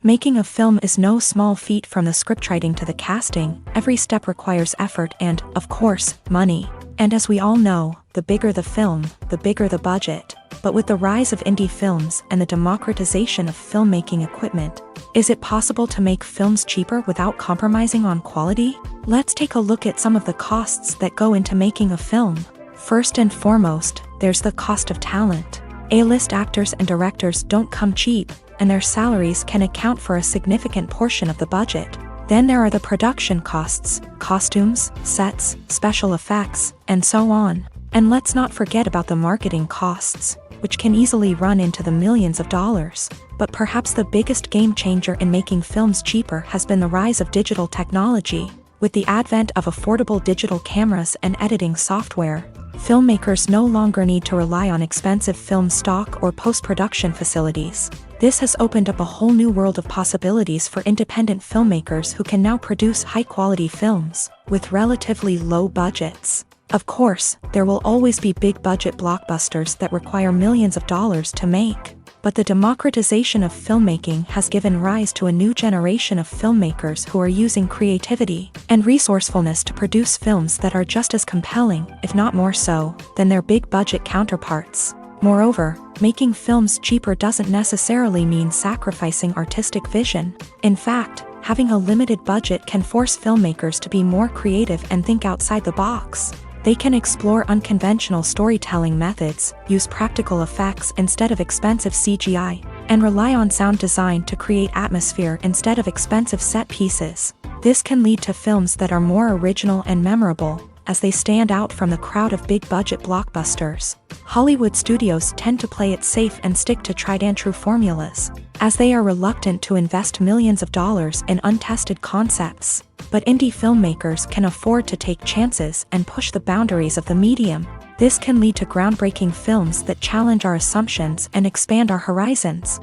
Making a film is no small feat. From the scriptwriting to the casting, every step requires effort and, of course, money. And as we all know, the bigger the film, the bigger the budget. But with the rise of indie films and the democratization of filmmaking equipment, is it possible to make films cheaper without compromising on quality? Let's take a look at some of the costs that go into making a film. First and foremost, there's the cost of talent. A-list actors and directors don't come cheap, and their salaries can account for a significant portion of the budget. Then there are the production costs, costumes, sets, special effects, and so on. And let's not forget about the marketing costs, which can easily run into the millions of dollars. But perhaps the biggest game changer in making films cheaper has been the rise of digital technology. With the advent of affordable digital cameras and editing software, filmmakers no longer need to rely on expensive film stock or post-production facilities. This has opened up a whole new world of possibilities for independent filmmakers who can now produce high-quality films with relatively low budgets. Of course, there will always be big-budget blockbusters that require millions of dollars to make. But the democratization of filmmaking has given rise to a new generation of filmmakers who are using creativity and resourcefulness to produce films that are just as compelling, if not more so, than their big-budget counterparts. Moreover, making films cheaper doesn't necessarily mean sacrificing artistic vision. In fact, having a limited budget can force filmmakers to be more creative and think outside the box. They can explore unconventional storytelling methods, use practical effects instead of expensive CGI, and rely on sound design to create atmosphere instead of expensive set pieces. This can lead to films that are more original and memorable, as they stand out from the crowd of big-budget blockbusters. Hollywood studios tend to play it safe and stick to tried-and-true formulas, as they are reluctant to invest millions of dollars in untested concepts. But indie filmmakers can afford to take chances and push the boundaries of the medium. This can lead to groundbreaking films that challenge our assumptions and expand our horizons.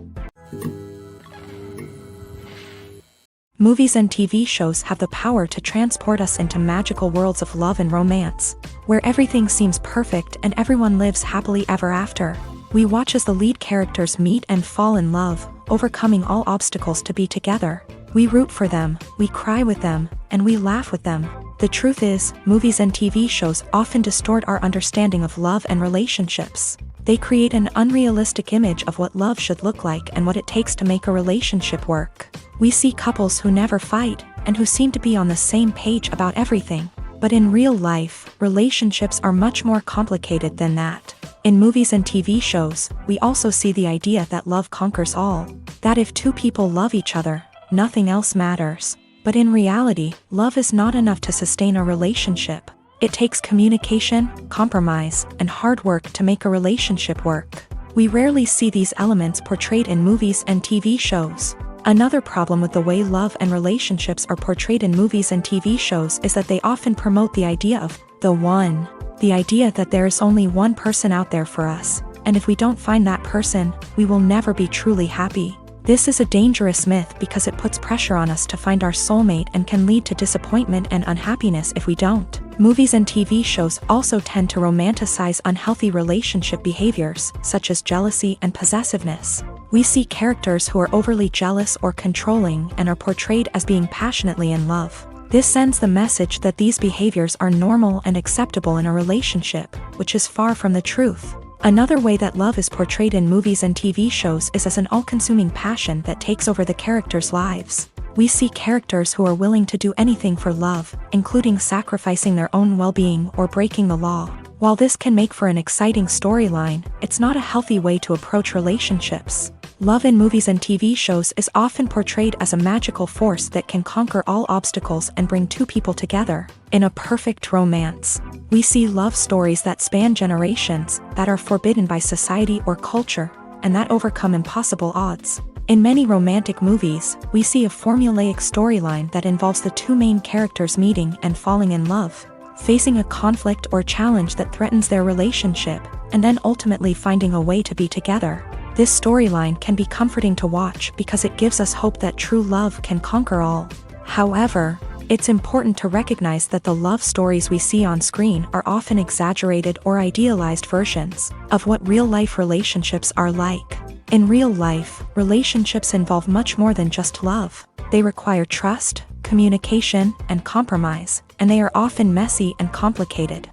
Movies and TV shows have the power to transport us into magical worlds of love and romance, where everything seems perfect and everyone lives happily ever after. We watch as the lead characters meet and fall in love, overcoming all obstacles to be together. We root for them, we cry with them, and we laugh with them. The truth is, movies and TV shows often distort our understanding of love and relationships. They create an unrealistic image of what love should look like and what it takes to make a relationship work. We see couples who never fight, and who seem to be on the same page about everything. But in real life, relationships are much more complicated than that. In movies and TV shows, we also see the idea that love conquers all. That if two people love each other, nothing else matters. But in reality, love is not enough to sustain a relationship. It takes communication, compromise, and hard work to make a relationship work. We rarely see these elements portrayed in movies and TV shows. Another problem with the way love and relationships are portrayed in movies and TV shows is that they often promote the idea of the one. The idea that there is only one person out there for us, and if we don't find that person, we will never be truly happy. This is a dangerous myth because it puts pressure on us to find our soulmate and can lead to disappointment and unhappiness if we don't. Movies and TV shows also tend to romanticize unhealthy relationship behaviors, such as jealousy and possessiveness. We see characters who are overly jealous or controlling and are portrayed as being passionately in love. This sends the message that these behaviors are normal and acceptable in a relationship, which is far from the truth. Another way that love is portrayed in movies and TV shows is as an all-consuming passion that takes over the characters' lives. We see characters who are willing to do anything for love, including sacrificing their own well-being or breaking the law. While this can make for an exciting storyline, it's not a healthy way to approach relationships. Love in movies and TV shows is often portrayed as a magical force that can conquer all obstacles and bring two people together in a perfect romance. We see love stories that span generations, that are forbidden by society or culture, and that overcome impossible odds. In many romantic movies, we see a formulaic storyline that involves the two main characters meeting and falling in love, facing a conflict or challenge that threatens their relationship, and then ultimately finding a way to be together. This storyline can be comforting to watch because it gives us hope that true love can conquer all. However, it's important to recognize that the love stories we see on screen are often exaggerated or idealized versions of what real-life relationships are like. In real life, relationships involve much more than just love. They require trust, communication, and compromise, and they are often messy and complicated.